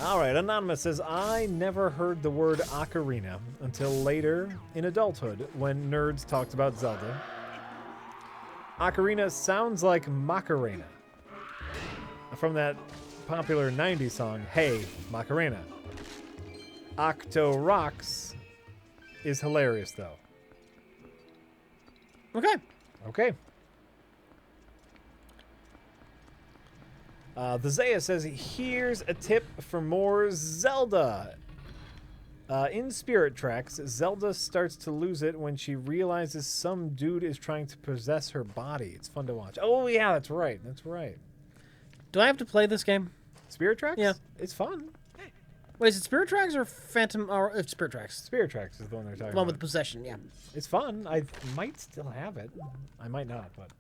All right, Anonymous says, I never heard the word ocarina until later in adulthood when nerds talked about Zelda. Ocarina sounds like Macarena from that popular 90s song, Hey, Macarena. Octo Rocks is hilarious, though. Okay. Okay. The Zaya says, here's a tip for more Zelda. In Spirit Tracks, Zelda starts to lose it when she realizes some dude is trying to possess her body. It's fun to watch. Oh, yeah, that's right. That's right. Do I have to play this game? Spirit Tracks? Yeah. It's fun. Wait, is it Spirit Tracks or Phantom... or Spirit Tracks? Spirit Tracks is the one they're talking The one about. with possession, yeah. It's fun. I might still have it. I might not, but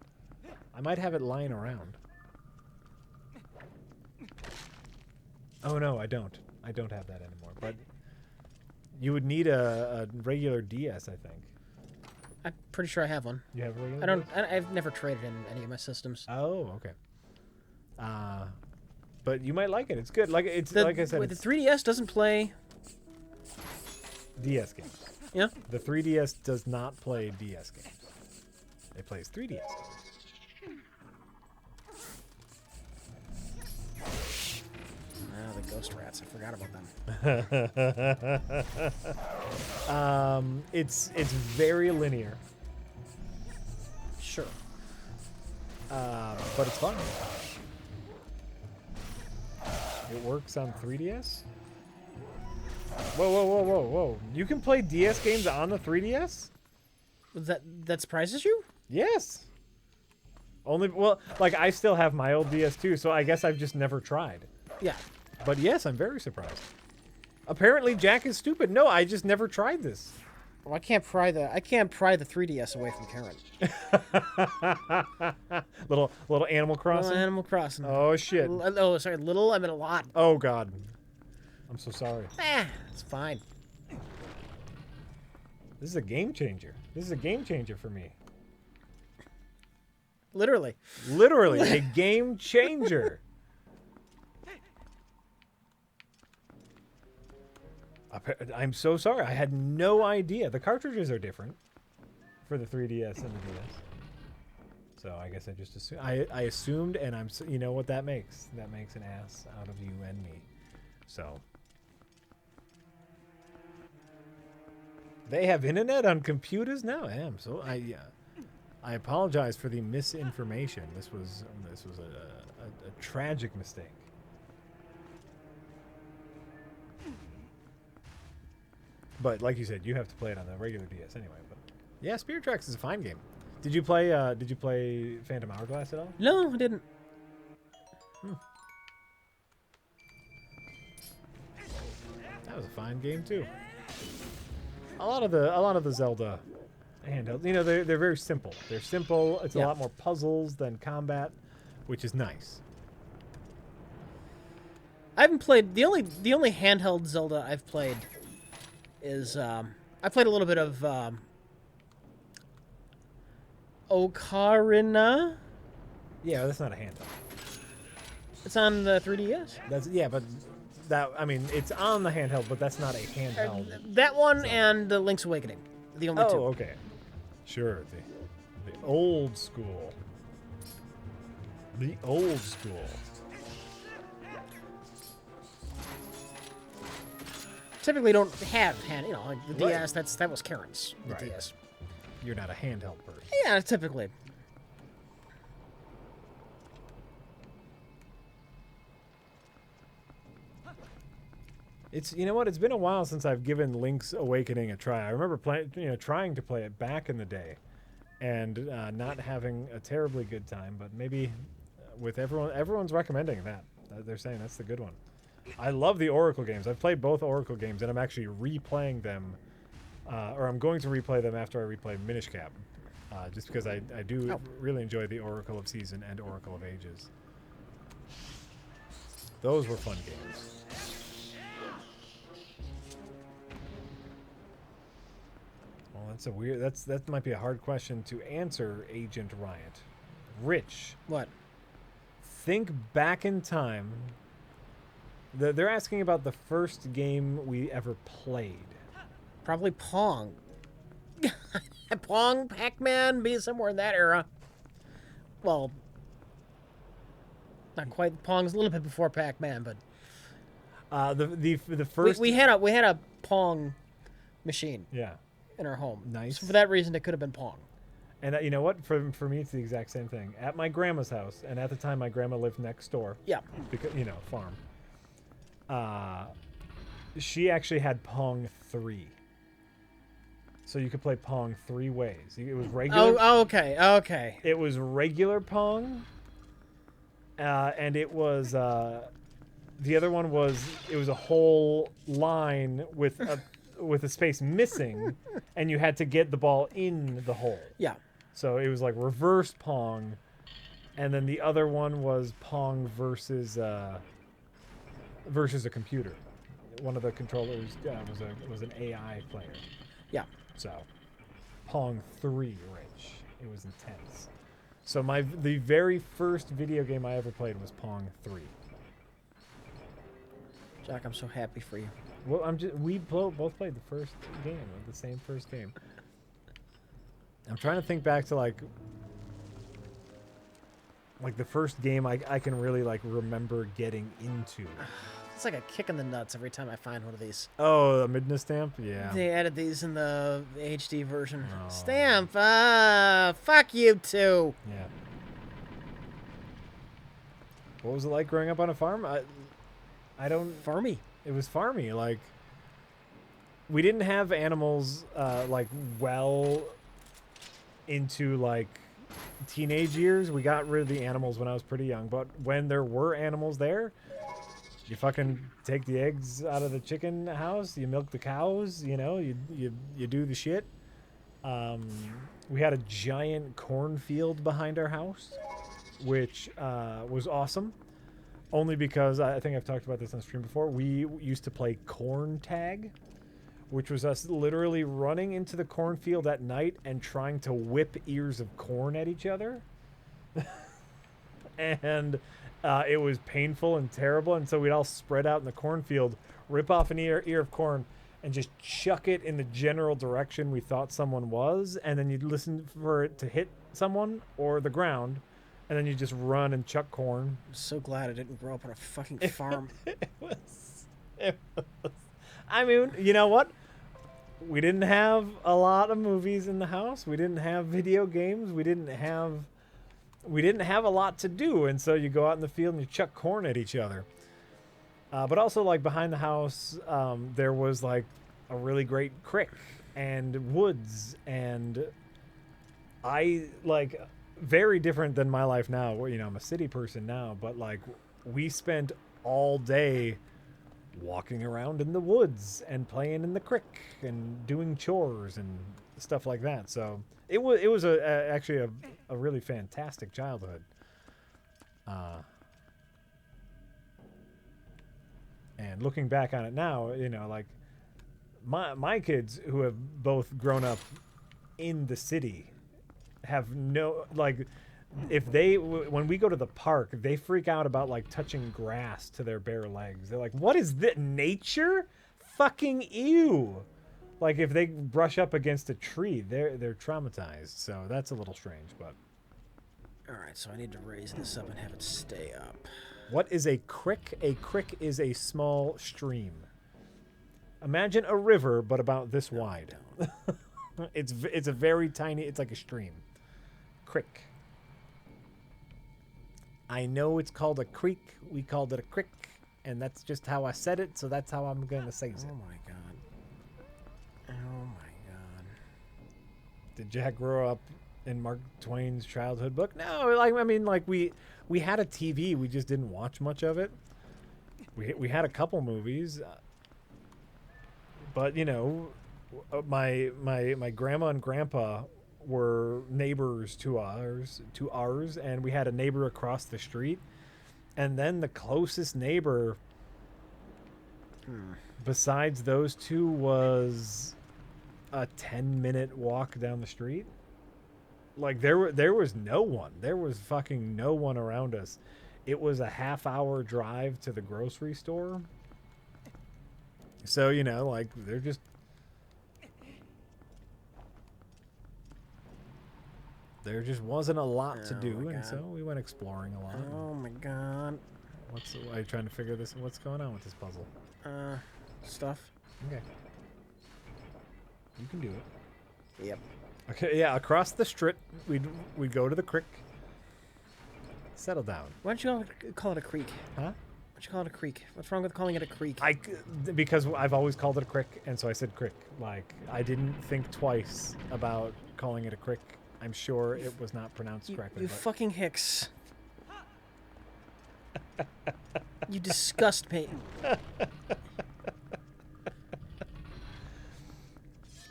I might have it lying around. Oh, no, I don't. I don't have that anymore, but you would need a regular DS, I think. I'm pretty sure I have one. You have a regular I don't... DS? I've never traded in any of my systems. Oh, okay. But you might like it. It's good. Like it's like I said, Wait, the it's 3DS doesn't play... DS games. Yeah? The 3DS does not play DS games. It plays 3DS games. Ah, the ghost rats. I forgot about them. It's very linear, Sure. but it's fun. It works on 3DS. Whoa, whoa, whoa, whoa, whoa! You can play DS games on the 3DS? That surprises you? Yes. Only, well, like I still have my old DS too, so I guess I've just never tried. Yeah. But yes, I'm very surprised. Apparently, Jack is stupid. No, I just never tried this. Well, I can't pry the 3DS away from Karen. little Animal Crossing. Little Animal Crossing. Oh shit. Oh, sorry, little. I meant a lot. Oh god. I'm so sorry. It's fine. This is a game changer. This is a game changer for me. Literally. Literally a game changer. I'm so sorry. I had no idea. The cartridges are different for the 3DS and the DS. So I guess I just assumed. I assumed, and you know what that makes? That makes an ass out of you and me. So they have internet on computers now. I apologize for the misinformation. This was a tragic mistake. But like you said, you have to play it on the regular DS anyway. But yeah, Spirit Tracks is a fine game. Did you play Phantom Hourglass at all? No, I didn't. That was a fine game too. A lot of the Zelda handhelds, you know, they're very simple. They're simple. It's a lot more puzzles than combat, which is nice. I haven't played the only handheld Zelda I've played is I played a little bit of Ocarina. Yeah, that's not a handheld. It's on the 3DS. That's but that it's on the handheld, but that's not a handheld. That one Zelda. and Link's Awakening, the only two. Oh, okay, sure. The old school. The old school. Typically don't have like the Right. DS. That was Karen's. The Right. DS. You're not a handheld person. Yeah, typically. It's it's been a while since I've given Link's Awakening a try. I remember trying to play it back in the day, and not having a terribly good time. But maybe with everyone's recommending that. They're saying that's the good one. I love the Oracle games. I've played both Oracle games, and I'm actually replaying them, or I'm going to replay them after I replay Minish Cap, just because I do really enjoy the Oracle of Season and Oracle of Ages. Those were fun games. Well, that might be a hard question to answer, Agent Riot. Rich, What? think back in time They're asking about the first game we ever played. Probably Pong. Pong, Pac-Man, be somewhere in that era. Well, not quite. Pong's a little bit before Pac-Man, but The first we had a Pong machine yeah. in our home. Nice. So for that reason, it could have been Pong. And you know what? For me, it's the exact same thing. At my grandma's house, and at the time, my grandma lived next door. Yeah. Because farm. She actually had Pong 3. So you could play Pong 3 ways. It was regular. Oh, okay. It was regular Pong. And it was the other one was it was a whole line with a space missing, and you had to get the ball in the hole. Yeah. So it was like reverse Pong, and then the other one was Pong versus a computer. One of the controllers was an AI player. Yeah. So Pong 3, Rich. It was intense. So the very first video game I ever played was Pong 3. Jack, I'm so happy for you. Well, we both played the first game, the same first game. I'm trying to think back to like the first game I can really like remember getting into. It's like a kick in the nuts every time I find one of these. Oh, the Midna stamp? Yeah. They added these in the HD version. Oh. Stamp! Fuck you too! Yeah. What was it like growing up on a farm? I don't... Farmy. It was farmy. Like, we didn't have animals, like, well into, like, teenage years. We got rid of the animals when I was pretty young. But when there were animals there, you fucking take the eggs out of the chicken house. You milk the cows. You do the shit. We had a giant cornfield behind our house, which was awesome. Only because I think I've talked about this on stream before. We used to play corn tag, which was us literally running into the cornfield at night and trying to whip ears of corn at each other. And it was painful and terrible. And so we'd all spread out in the cornfield, rip off an ear of corn, and just chuck it in the general direction we thought someone was. And then you'd listen for it to hit someone or the ground. And then you just run and chuck corn. I'm so glad I didn't grow up on a fucking farm. It was. I mean, you know what? We didn't have a lot of movies in the house. We didn't have video games. We didn't have a lot to do. And so you go out in the field and you chuck corn at each other. But also, like, behind the house, there was, like, a really great creek and woods. And I, like... very different than my life now. I'm a city person now, but like we spent all day walking around in the woods and playing in the creek and doing chores and stuff like that. So it was actually a really fantastic childhood. And looking back on it now, like my kids who have both grown up in the city have no, like, if when we go to the park, they freak out about like touching grass to their bare legs. They're like, what is this, nature? Fucking ew. Like, if they brush up against a tree, they're traumatized. So that's a little strange, but All right, so I need to raise this up and have it stay up. what is a creek? A creek is a small stream. Imagine a river, but about this wide. It's a very tiny, it's like a stream. Creek. I know it's called a creek. We called it a creek, and that's just how I said it, so that's how I'm going to say it. Oh my god. Oh my god. Did Jack grow up in Mark Twain's childhood book? No, like, I mean, like, we had a TV, we just didn't watch much of it. We had a couple movies, but my grandma and grandpa were neighbors to ours, and we had a neighbor across the street, and then the closest neighbor besides those two was a 10-minute walk down the street. Like, there was no one. There was fucking no one around us. it was a half-hour drive to the grocery store. So, you know, like, they're just... There just wasn't a lot to do, and so we went exploring a lot. Oh my god. Are you trying to figure this? What's going on with this puzzle? Stuff. Okay. You can do it. Yep. Okay, yeah, across the strip, we'd go to the creek. Settle down. Why don't you call it a creek? Huh? Why don't you call it a creek? What's wrong with calling it a creek? Because I've always called it a crick, and so I said crick. Like, I didn't think twice about calling it a crick. I'm sure it was not pronounced correctly. You fucking hicks. You disgust me.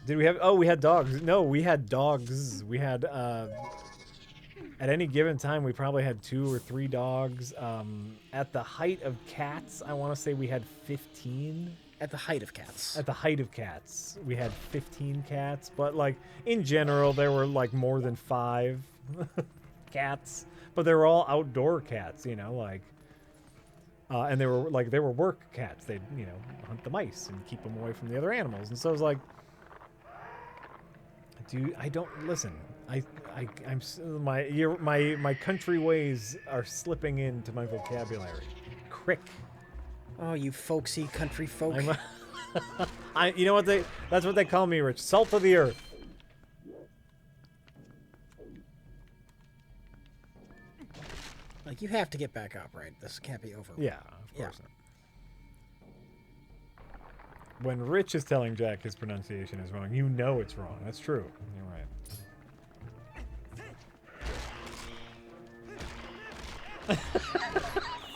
Did we have... Oh, we had dogs. No, we had dogs. We had... At any given time, we probably had 2 or 3 dogs. At the height of cats, I want to say we had 15. At the height of cats. At the height of cats, we had 15 cats. But, like, in general, there were, like, more than 5 cats. But they were all outdoor cats, you know, like... and they were work cats. They'd, you know, hunt the mice and keep them away from the other animals. And so it was like... Dude, I don't... Listen... My country ways are slipping into my vocabulary. Crick. Oh, you folksy country folk. You know what that's what they call me, Rich. Salt of the earth. Like, you have to get back up, right? This can't be over. Yeah, of course not. When Rich is telling Jack his pronunciation is wrong, you know it's wrong. That's true. You're right.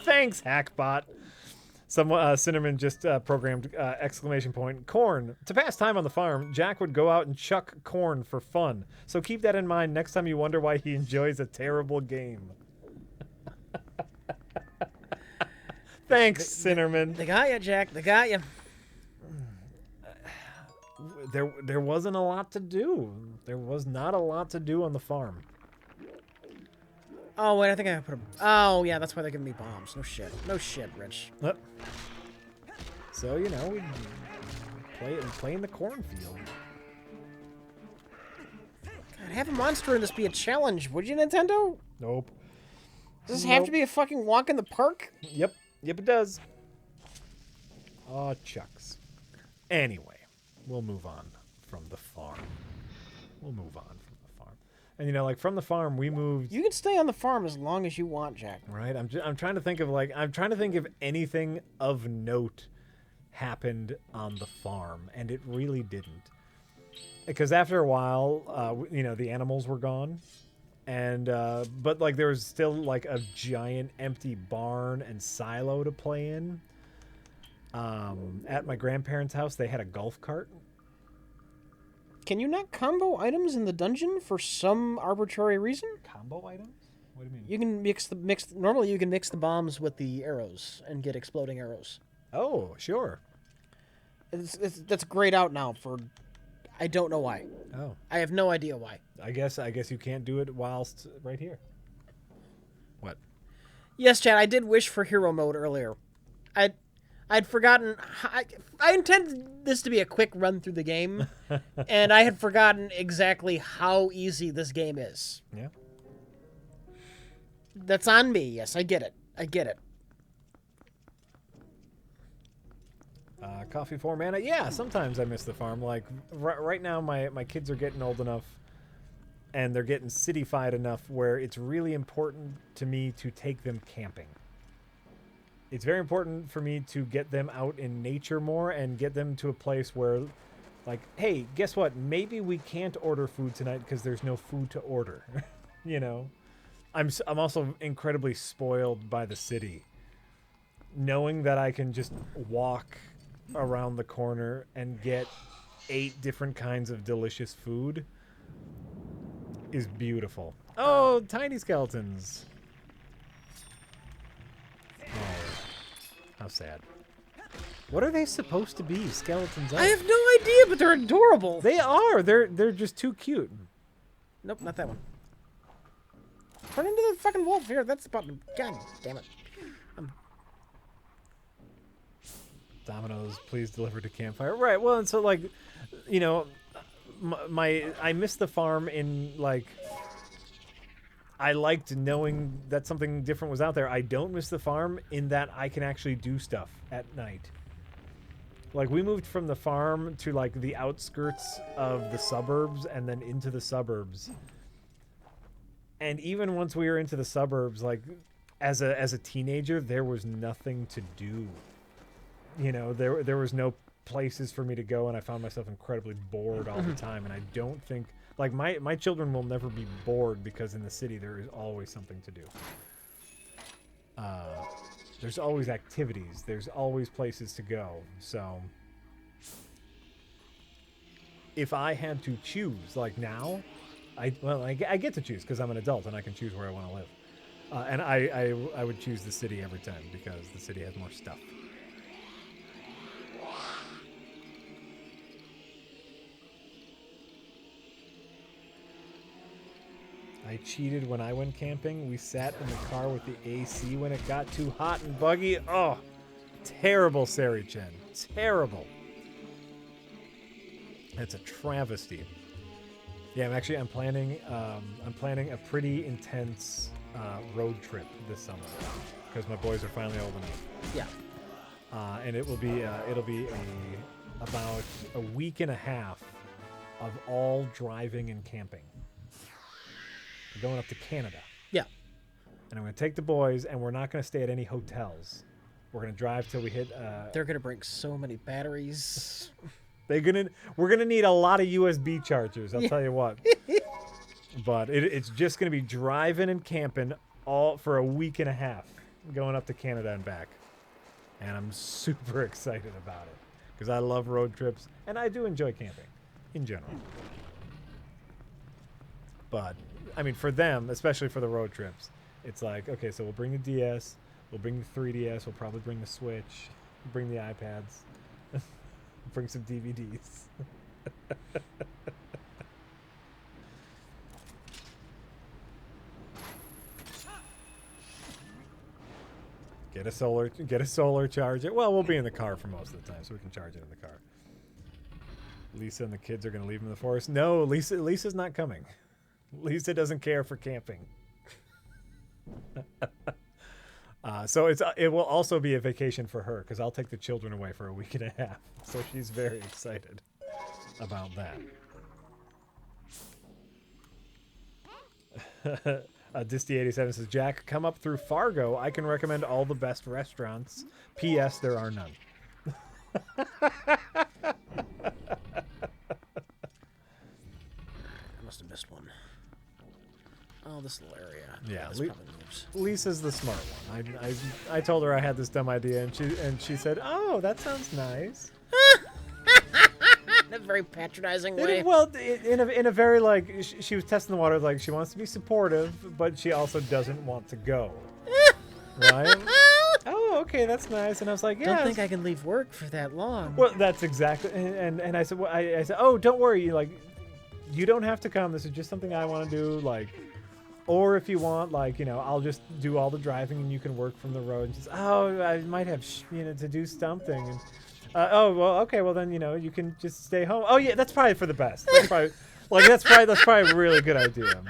Thanks, Hackbot. Some Cinnamon just programmed exclamation point corn. To pass time on the farm, Jack would go out and chuck corn for fun. So keep that in mind next time you wonder why he enjoys a terrible game. Thanks, Cinnamon. They got you, Jack. They got you. There wasn't a lot to do. There was not a lot to do on the farm. Oh, wait, I think I put a... Oh, yeah, that's why they're giving me bombs. No shit. No shit, Rich. So, you know, we play in the cornfield. God, have a monster in this be a challenge, would you, Nintendo? Nope. Does this have to be a fucking walk in the park? Yep. Yep, it does. Aw, chucks. Anyway, we'll move on from the farm. And, you know, like, from the farm, we moved... You can stay on the farm as long as you want, Jack. Right? I'm trying to think of, like... I'm trying to think if anything of note happened on the farm, and it really didn't. Because after a while, you know, the animals were gone. And, but, like, there was still, like, a giant empty barn and silo to play in. At my grandparents' house, they had a golf cart. Can you not combo items in the dungeon for some arbitrary reason? Combo items? What do you mean? You can normally you can mix the bombs with the arrows and get exploding arrows. Oh, sure. That's grayed out now for I don't know why. Oh. I have no idea why. I guess you can't do it whilst right here. What? Yes, Chad, I did wish for hero mode earlier. I'd forgotten... I intended this to be a quick run through the game, and I had forgotten exactly how easy this game is. Yeah. That's on me. Yes, I get it. Coffee for mana. Yeah, sometimes I miss the farm. Like, right now, my kids are getting old enough, and they're getting cityfied enough where it's really important to me to take them camping. It's very important for me to get them out in nature more and get them to a place where, like, hey, guess what? Maybe we can't order food tonight because there's no food to order. You know? I'm also incredibly spoiled by the city. Knowing that I can just walk around the corner and get 8 different kinds of delicious food is beautiful. Oh, tiny skeletons. How sad. What are they supposed to be? Skeletons? I have no idea, but they're adorable. They are. They're just too cute. Nope, not that one. Turn into the fucking wolf here. That's the button. God damn it. Domino's, please deliver to campfire. Right. Well, and so like, you know, I missed the farm in like. I liked knowing that something different was out there. I don't miss the farm in that I can actually do stuff at night. Like, we moved from the farm to, like, the outskirts of the suburbs and then into the suburbs. And even once we were into the suburbs, like, as a teenager, there was nothing to do. You know, there was no places for me to go, and I found myself incredibly bored all the time. And I don't think... Like, my children will never be bored because in the city there is always something to do. There's always activities. There's always places to go. So, if I had to choose, like now, I get to choose because I'm an adult and I can choose where I want to live. And I would choose the city every time because the city has more stuff. I cheated when I went camping. We sat in the car with the AC when it got too hot and buggy. Oh, terrible, Sari-Chen. Terrible. It's a travesty. Yeah, I'm planning a pretty intense road trip this summer because my boys are finally old enough. Yeah. And it'll be about a week and a half of all driving and camping. We're going up to Canada. Yeah. And I'm going to take the boys, and we're not going to stay at any hotels. We're going to drive till we hit... They're going to bring so many batteries. We're going to need a lot of USB chargers, I'll tell you what. But it's just going to be driving and camping all for a week and a half, going up to Canada and back. And I'm super excited about it because I love road trips, and I do enjoy camping in general. But... I mean, for them, especially for the road trips, it's like, okay, so we'll bring the DS, we'll bring the 3DS, we'll probably bring the Switch, we'll bring the iPads, bring some DVDs. Get a solar charger. Well, we'll be in the car for most of the time, so we can charge it in the car. Lisa and the kids are going to leave in the forest. No, Lisa's not coming. Lisa doesn't care for camping. So it will also be a vacation for her because I'll take the children away for a week and a half. So she's very excited about that. Disty87 says, Jack, come up through Fargo. I can recommend all the best restaurants. P.S. There are none. I must have missed one. Oh, this little area. Yeah, this probably moves. Lisa's the smart one. I told her I had this dumb idea, and she said, "Oh, that sounds nice." In a very patronizing way. In a very like she was testing the water. Like she wants to be supportive, but she also doesn't want to go. Right? Oh, okay, that's nice. And I was like, yeah. Don't think I can leave work for that long. Well, that's exactly. And I said, well, I said, oh, don't worry. Like, you don't have to come. This is just something I want to do. Like. Or if you want, like, you know, I'll just do all the driving and you can work from the road. And she's, oh, I might have, to do something. And, oh, well, okay, well then, you can just stay home. Oh yeah, that's probably for the best. That's probably a really good idea.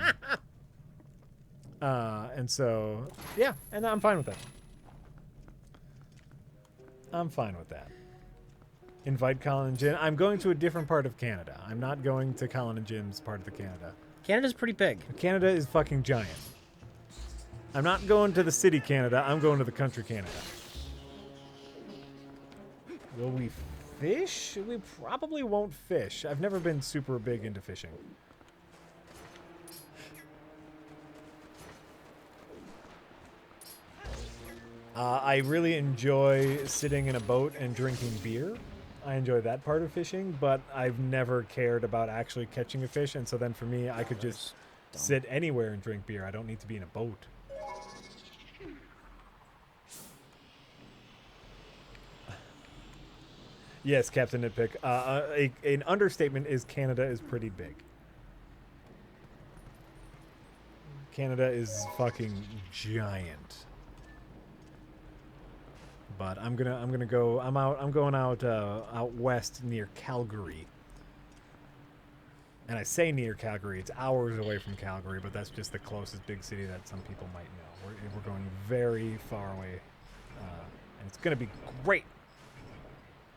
And so, yeah, and I'm fine with that. I'm fine with that. Invite Colin and Jim. I'm going to a different part of Canada. I'm not going to Colin and Jim's part of the Canada. Canada's pretty big. Canada is fucking giant. I'm not going to the city Canada. I'm going to the country Canada. Will we fish? We probably won't fish. I've never been super big into fishing. I really enjoy sitting in a boat and drinking beer. I enjoy that part of fishing, but I've never cared about actually catching a fish, and so then for me, I could just sit anywhere and drink beer. I don't need to be in a boat. Yes, Captain Nitpick. An understatement is Canada is pretty big. Canada is fucking giant. But I'm going out west near Calgary. And I say near Calgary, it's hours away from Calgary, but that's just the closest big city that some people might know. We're going very far away, and it's going to be great.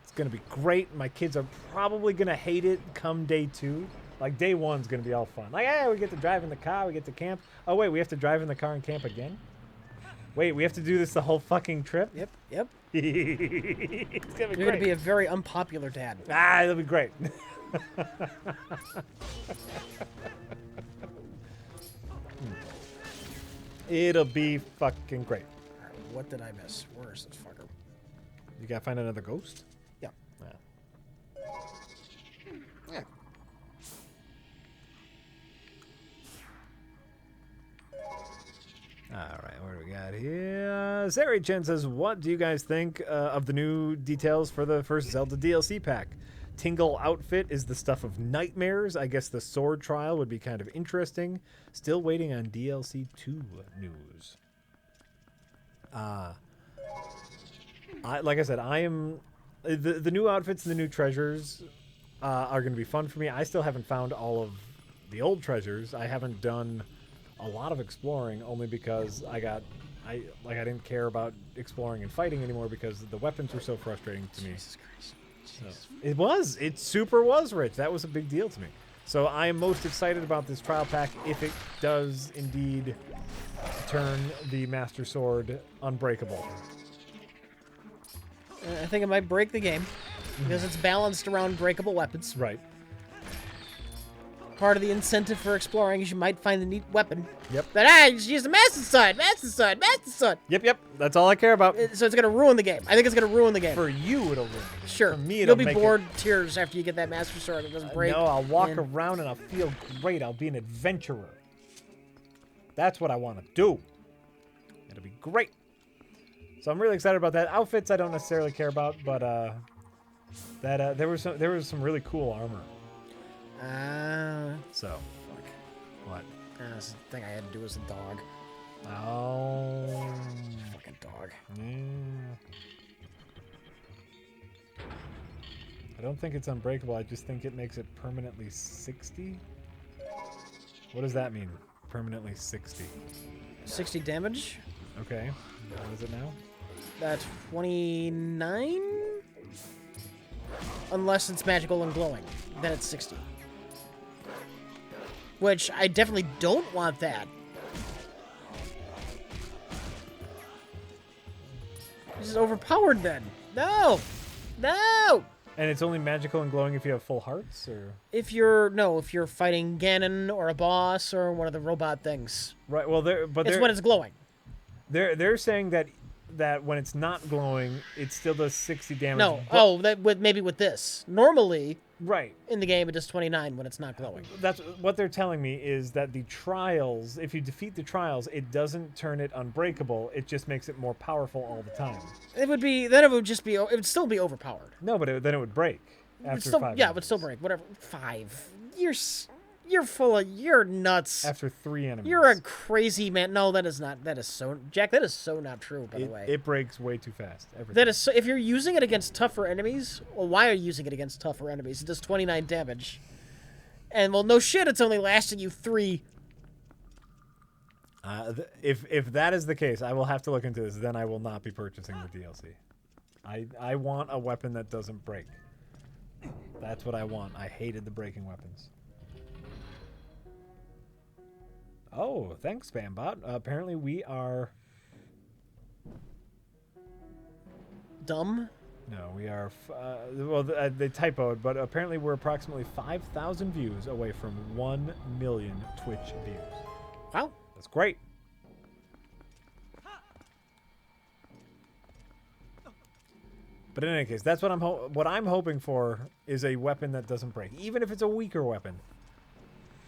It's going to be great. My kids are probably going to hate it come day 2. Like, day 1's going to be all fun. Like, we get to drive in the car, we get to camp. Oh, wait, we have to drive in the car and camp again? Wait, we have to do this the whole fucking trip? Yep. It's going to be You're great. going to be a very unpopular dad. It'll be great. It'll be fucking great. All right, what did I miss? Where is this fucker? You gotta find another ghost? Yeah. Yeah. Alright, what do we got here? Zeri Chen says, what do you guys think of the new details for the first Zelda DLC pack? Tingle outfit is the stuff of nightmares. I guess the sword trial would be kind of interesting. Still waiting on DLC 2 news. Like I said, I am... The new outfits and the new treasures are going to be fun for me. I still haven't found all of the old treasures. I haven't done a lot of exploring only because I didn't care about exploring and fighting anymore because the weapons were so frustrating to me. Jesus Christ. So, it super was, Rich. That was a big deal to me. So I am most excited about this trial pack if it does indeed turn the Master Sword unbreakable. I think it might break the game because it's balanced around breakable weapons. Right. Part of the incentive for exploring is you might find a neat weapon. Yep. But just use the Master Sword, Master Sword, Master Sword. Yep. That's all I care about. So it's gonna ruin the game. I think it's gonna ruin the game. For you, it'll ruin the game. Sure. For me, You'll it'll be make bored tears after you get that Master Sword. It doesn't break. No, I'll walk and- around and I'll feel great. I'll be an adventurer. That's what I want to do. It'll be great. So I'm really excited about that. Outfits I don't necessarily care about, but there was some really cool armor. So, what? That's the thing I had to do as a dog. Oh, Fucking dog. yeah. I don't think it's unbreakable. I just think it makes it permanently 60. What does that mean? Permanently 60. 60 damage. Okay. What is it now? That's 29? Unless it's magical and glowing. Then it's 60. Which, I definitely don't want that. This is overpowered then. No! No! And it's only magical and glowing if you have full hearts, or If you're fighting Ganon or a boss or one of the robot things. right? Well, It's when it's glowing. they're saying that when it's not glowing, it still does 60 damage. No. but- Maybe with this. Normally, right. in the game, it does 29 when it's not glowing. That's what they're telling me is that the trials, if you defeat the trials, it doesn't turn it unbreakable. It just makes it more powerful all the time. It would still be overpowered. No, but then it would break after 5 Yeah, it would still break. Whatever. 5. You're nuts. After 3 enemies. You're a crazy man. No, that is so not true, by the way. It breaks way too fast. Everything. That is so, if you're using it against tougher enemies, well, why are you using it against tougher enemies? It does 29 damage. And, well, no shit, it's only lasting you 3. If that is the case, I will have to look into this. Then I will not be purchasing the DLC. I want a weapon that doesn't break. That's what I want. I hated the breaking weapons. Oh, thanks, Spambot. Apparently we are... Dumb? No, we are... they typoed, but apparently we're approximately 5,000 views away from 1 million Twitch views. Wow. That's great. But in any case, that's what I'm hoping for is a weapon that doesn't break, even if it's a weaker weapon.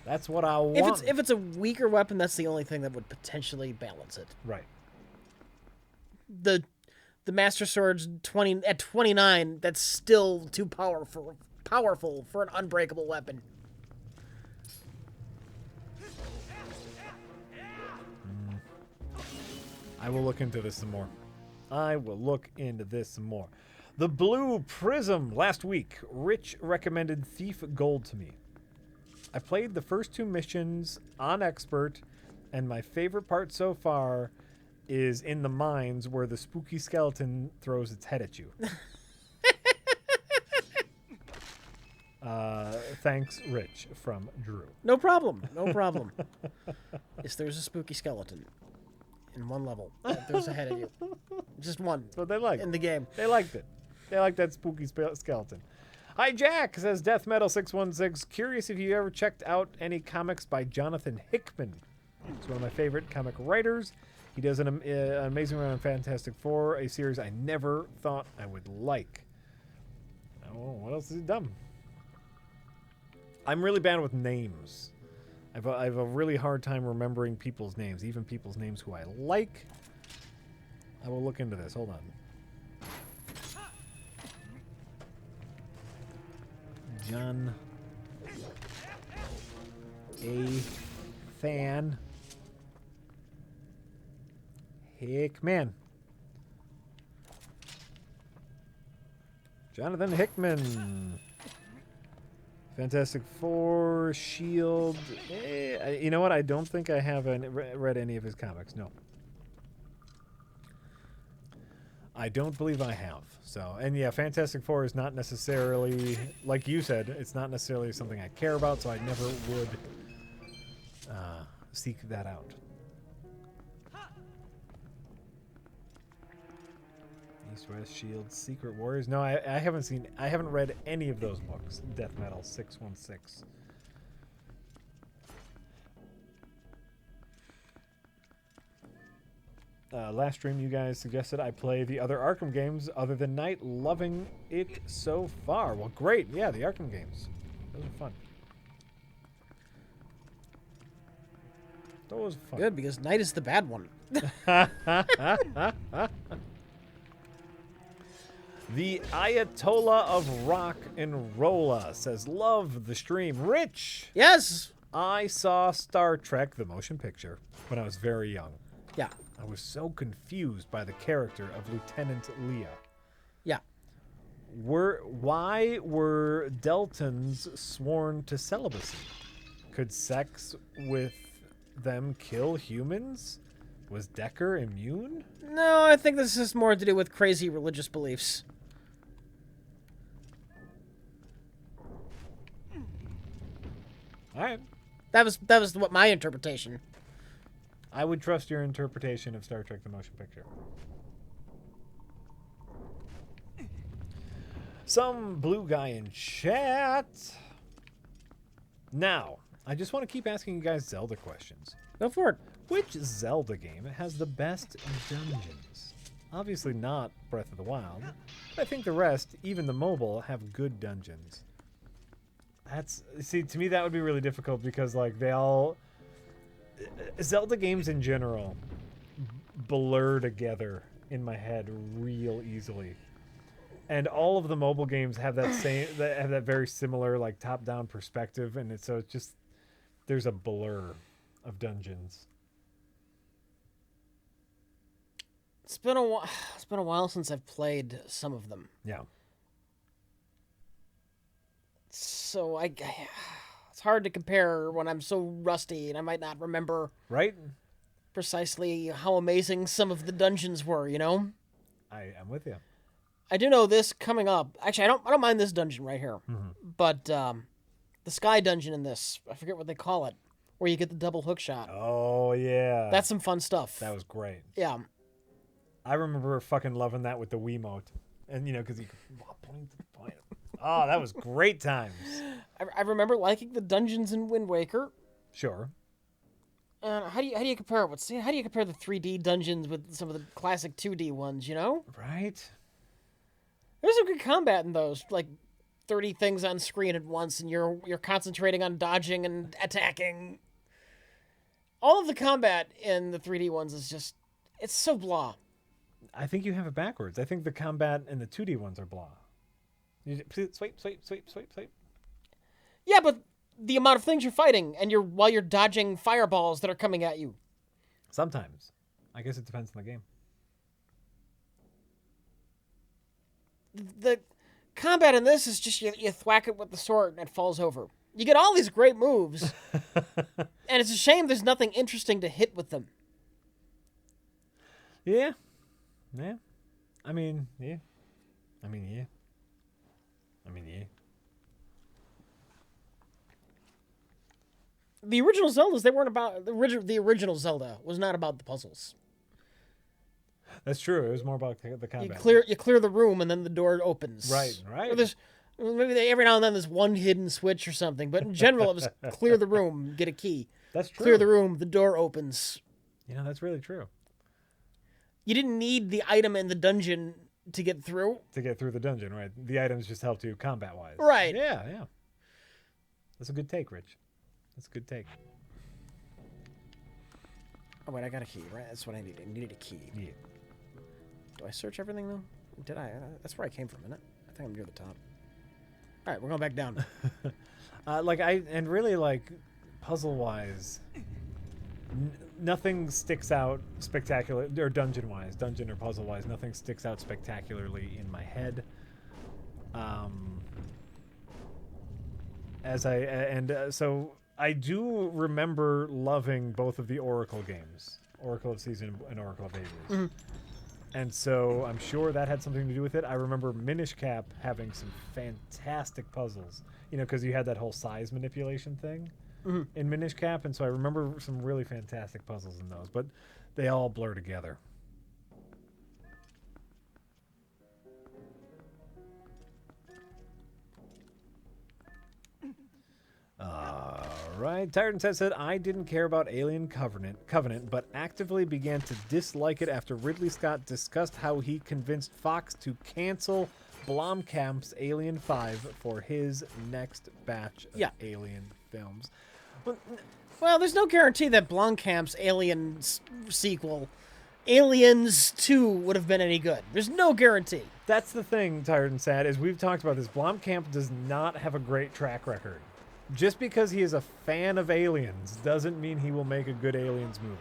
That's what I want. If it's a weaker weapon, that's the only thing that would potentially balance it. Right. The Master Sword's 29, that's still too powerful for an unbreakable weapon. I will look into this some more. The Blue Prism. Last week, Rich recommended Thief Gold to me. I played the first 2 missions on Expert, and my favorite part so far is in the mines where the spooky skeleton throws its head at you. Thanks, Rich, from Drew. No problem. No problem. Yes, there's a spooky skeleton in one level. There's a head of you. Just one. That's what they like. In the game. They liked it. They like that spooky skeleton. Hi, Jack, says Death Metal 616. Curious if you ever checked out any comics by Jonathan Hickman. He's one of my favorite comic writers. He does an amazing run on Fantastic Four, a series I never thought I would like. Oh, what else has he done? I'm really bad with names. I have a really hard time remembering people's names, even people's names who I like. I will look into this. Hold on. John A. Fan Hickman. Jonathan Hickman. Fantastic Four, Shield. You know what? I don't think I have read any of his comics. No. I don't believe I have. So, and yeah, Fantastic Four is not necessarily, like you said, it's not necessarily something I care about, so I never would seek that out. East, West, Shield, Secret Warriors. No, I haven't read any of those books. Death Metal 616. Last stream, you guys suggested I play the other Arkham games other than Knight. Loving it so far. Well, great. Yeah, the Arkham games. Those are fun. Those are fun. Good, because Knight is the bad one. The Ayatollah of Rock and Rolla says, love the stream. Rich! Yes! I saw Star Trek, the motion picture, when I was very young. Yeah. I was so confused by the character of Lieutenant Leah. Yeah. Why were Deltans sworn to celibacy? Could sex with them kill humans? Was Decker immune? No, I think this is more to do with crazy religious beliefs. All right. That was what my interpretation. I would trust your interpretation of Star Trek the Motion Picture. Some blue guy in chat. Now, I just want to keep asking you guys Zelda questions. Go for it. Which Zelda game has the best dungeons? Obviously not Breath of the Wild, but I think the rest, even the mobile, have good dungeons. See, to me that would be really difficult because, like, they all... Zelda games in general blur together in my head real easily. And all of the mobile games have that very similar, like, top-down perspective, and it's just there's a blur of dungeons. It's been a while since I've played some of them. Yeah. So it's hard to compare when I'm so rusty and I might not remember Right? precisely how amazing some of the dungeons were, you know? I am with you. I do know this coming up. Actually, I don't mind this dungeon right here. Mm-hmm. But the sky dungeon in this, I forget what they call it, where you get the double hook shot. Oh, yeah. That's some fun stuff. That was great. Yeah. I remember fucking loving that with the Wiimote. And, you know, because you could point. Oh, that was great times. I remember liking the dungeons in Wind Waker. Sure. How do you compare how do you compare the 3D dungeons with some of the classic 2D ones, you know? Right? There's some good combat in those, like 30 things on screen at once, and you're concentrating on dodging and attacking. All of the combat in the 3D ones is just, it's so blah. I think you have it backwards. I think the combat in the 2D ones are blah. You just swipe. Yeah, but the amount of things you're fighting, and while you're dodging fireballs that are coming at you. Sometimes. I guess it depends on the game. The combat in this is just you thwack it with the sword and it falls over. You get all these great moves, and it's a shame there's nothing interesting to hit with them. Yeah. Yeah. I mean, yeah. The original Zeldas, they weren't about the original Zelda was not about the puzzles. That's true. It was more about the combat. You clear the room and then the door opens. Right. Or there's maybe every now and then there's one hidden switch or something, but in general it was clear the room, get a key. That's true. Clear the room, the door opens. That's really true. You didn't need the item in the dungeon to get through. To get through the dungeon, right? The items just helped you combat-wise. Right. Yeah, yeah. That's a good take, Rich. That's a good take. Oh, wait, I got a key, right? That's what I needed. I needed a key. Yeah. Do I search everything, though? Did I? That's where I came from, isn't it? I think I'm near the top. All right, we're going back down. Puzzle-wise, nothing sticks out spectacular, or dungeon or puzzle-wise, nothing sticks out spectacularly in my head. So I do remember loving both of the Oracle games, Oracle of Season and Oracle of Ages. Mm-hmm. And so I'm sure that had something to do with it. I remember Minish Cap having some fantastic puzzles, because you had that whole size manipulation thing in Minish Cap. And so I remember some really fantastic puzzles in those, but they all blur together. Right. Tyrant said, I didn't care about Alien Covenant, but actively began to dislike it after Ridley Scott discussed how he convinced Fox to cancel Blomkamp's Alien 5 for his next batch of Alien films. Well, there's no guarantee that Blomkamp's Alien sequel, Aliens 2, would have been any good. There's no guarantee. That's the thing, Tyrant said, is we've talked about this. Blomkamp does not have a great track record. Just because he is a fan of Aliens doesn't mean he will make a good Aliens movie.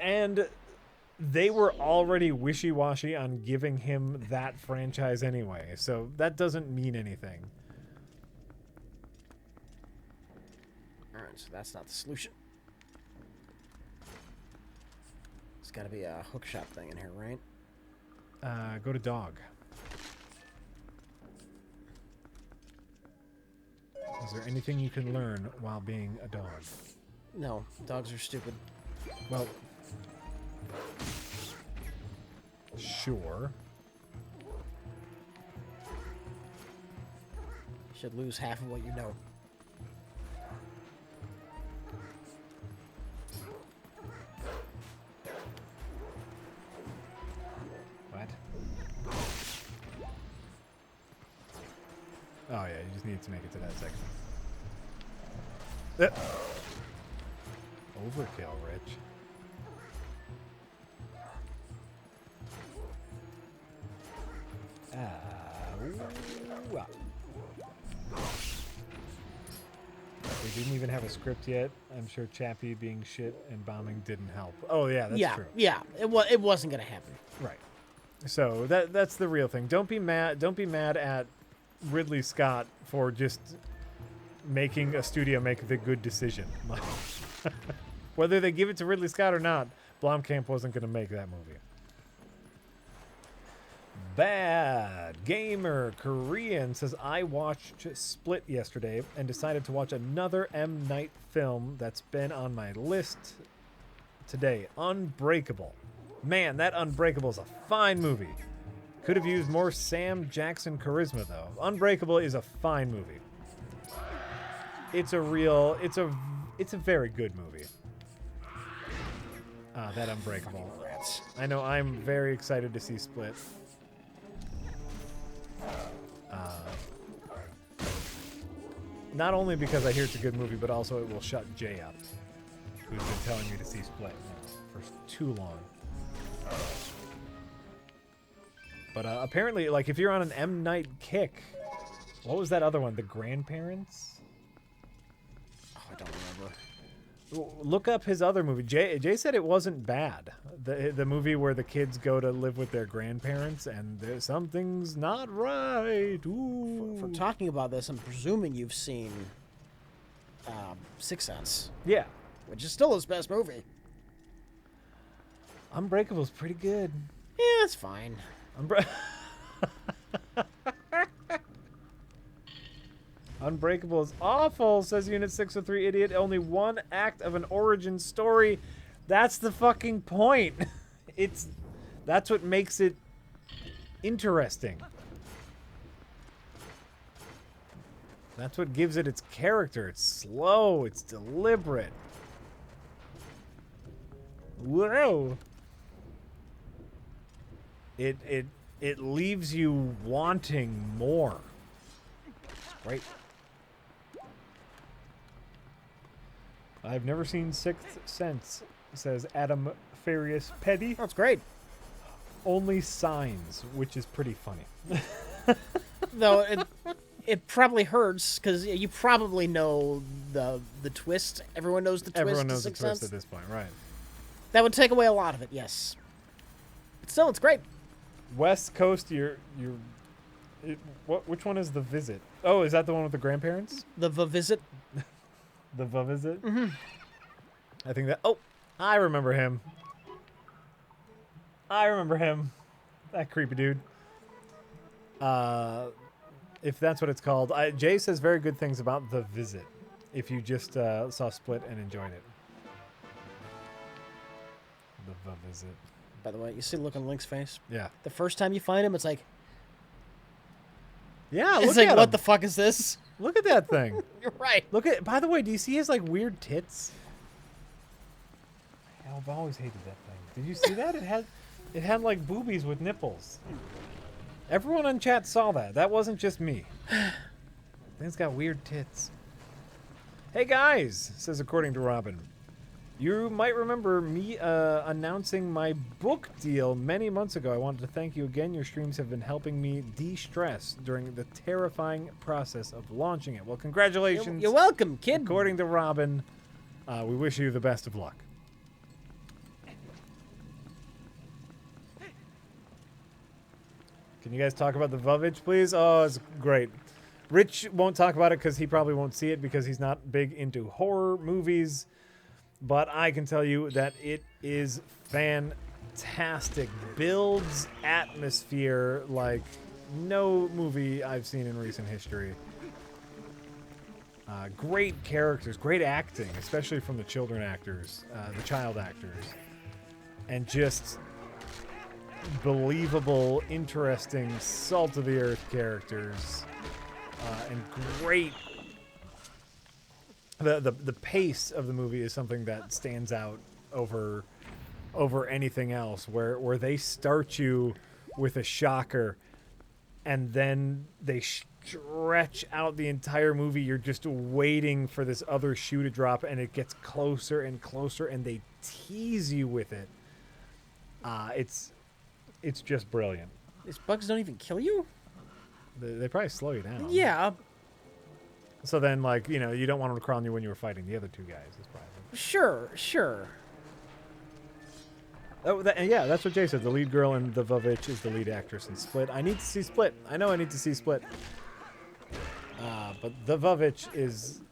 And they were already wishy-washy on giving him that franchise anyway, so that doesn't mean anything. All right, so that's not the solution. There's got to be a hookshot thing in here, right? Go to dog. Is there anything you can learn while being a dog? No, dogs are stupid. Well, sure. You should lose half of what you know. What? Oh yeah, you just need to make it to that section. Overkill, Rich. We didn't even have a script yet. I'm sure Chappie being shit and bombing didn't help. Oh yeah, that's true. Yeah, it wasn't gonna happen. Right. So that's the real thing. Don't be mad at Ridley Scott for just making a studio make the good decision. Whether they give it to Ridley Scott or not, Blomkamp wasn't going to make that movie. Bad Gamer Korean says, I watched Split yesterday and decided to watch another M. Night film that's been on my list today. Unbreakable. Man, that Unbreakable is a fine movie. Could have used more Sam Jackson charisma, though. Unbreakable is a fine movie. It's a very good movie. That Unbreakable. I know, I'm very excited to see Split. Not only because I hear it's a good movie, but also it will shut Jay up, who's been telling me to see Split for too long. But apparently, like, if you're on an M. Night kick, what was that other one? The Grandparents? Oh, I don't remember. Look up his other movie. Jay said it wasn't bad. The movie where the kids go to live with their grandparents and something's not right. Ooh. For talking about this, I'm presuming you've seen Sixth Sense, Yeah. which is still his best movie. Unbreakable's pretty good. Yeah, it's fine. Unbreakable is awful, says Unit 603 Idiot. Only one act of an origin story. That's the fucking point. That's what makes it interesting. That's what gives it its character. It's slow, it's deliberate. Whoa. It leaves you wanting more. It's great. I've never seen Sixth Sense, says Adam Farius Petty. That's great. Only Signs, which is pretty funny. Though it probably hurts because you probably know the twist. Everyone knows the twist. Everyone knows the Sixth twist Sense. at this point, right? That would take away a lot of it, yes. But still, it's great. West Coast, which one is The Visit? Oh, is that the one with the grandparents? The Visit. The Visit? Mm-hmm. I think that... Oh, I remember him. That creepy dude. If that's what it's called. Jay says very good things about The Visit. If you just saw Split and enjoyed it. The Visit. By the way, you see the look on Link's face? Yeah. The first time you find him, it's like... Yeah, it's look like, at what him. the fuck is this? Look at that thing. You're right. Look at... By the way, do you see his, like, weird tits? I've always hated that thing. Did you see that? It had like boobies with nipples. Everyone in chat saw that. That wasn't just me. Thing's got weird tits. Hey guys, says according to Robin. You might remember me announcing my book deal many months ago. I wanted to thank you again. Your streams have been helping me de-stress during the terrifying process of launching it. Well, congratulations. You're welcome, kid. According to Robin, we wish you the best of luck. Can you guys talk about the Vovich, please? Oh, it's great. Rich won't talk about it because he probably won't see it because he's not big into horror movies. But I can tell you that it is fantastic. Builds atmosphere like no movie I've seen in recent history. Great characters, great acting, especially from the children actors, the child actors. And just believable, interesting, salt-of-the-earth characters. And great... The pace of the movie is something that stands out over anything else, where they start you with a shocker and then they stretch out the entire movie. You're just waiting for this other shoe to drop, and it gets closer and closer, and they tease you with it. It's just brilliant. These bugs don't even kill you? They probably slow you down. Yeah. So then, like, you know, you don't want them to crawl on you when you were fighting the other two guys. That's probably... Sure. Oh, yeah, that's what Jay said. The lead girl in The Vovich is the lead actress in Split. I need to see Split. I know I need to see Split. But The Vovich is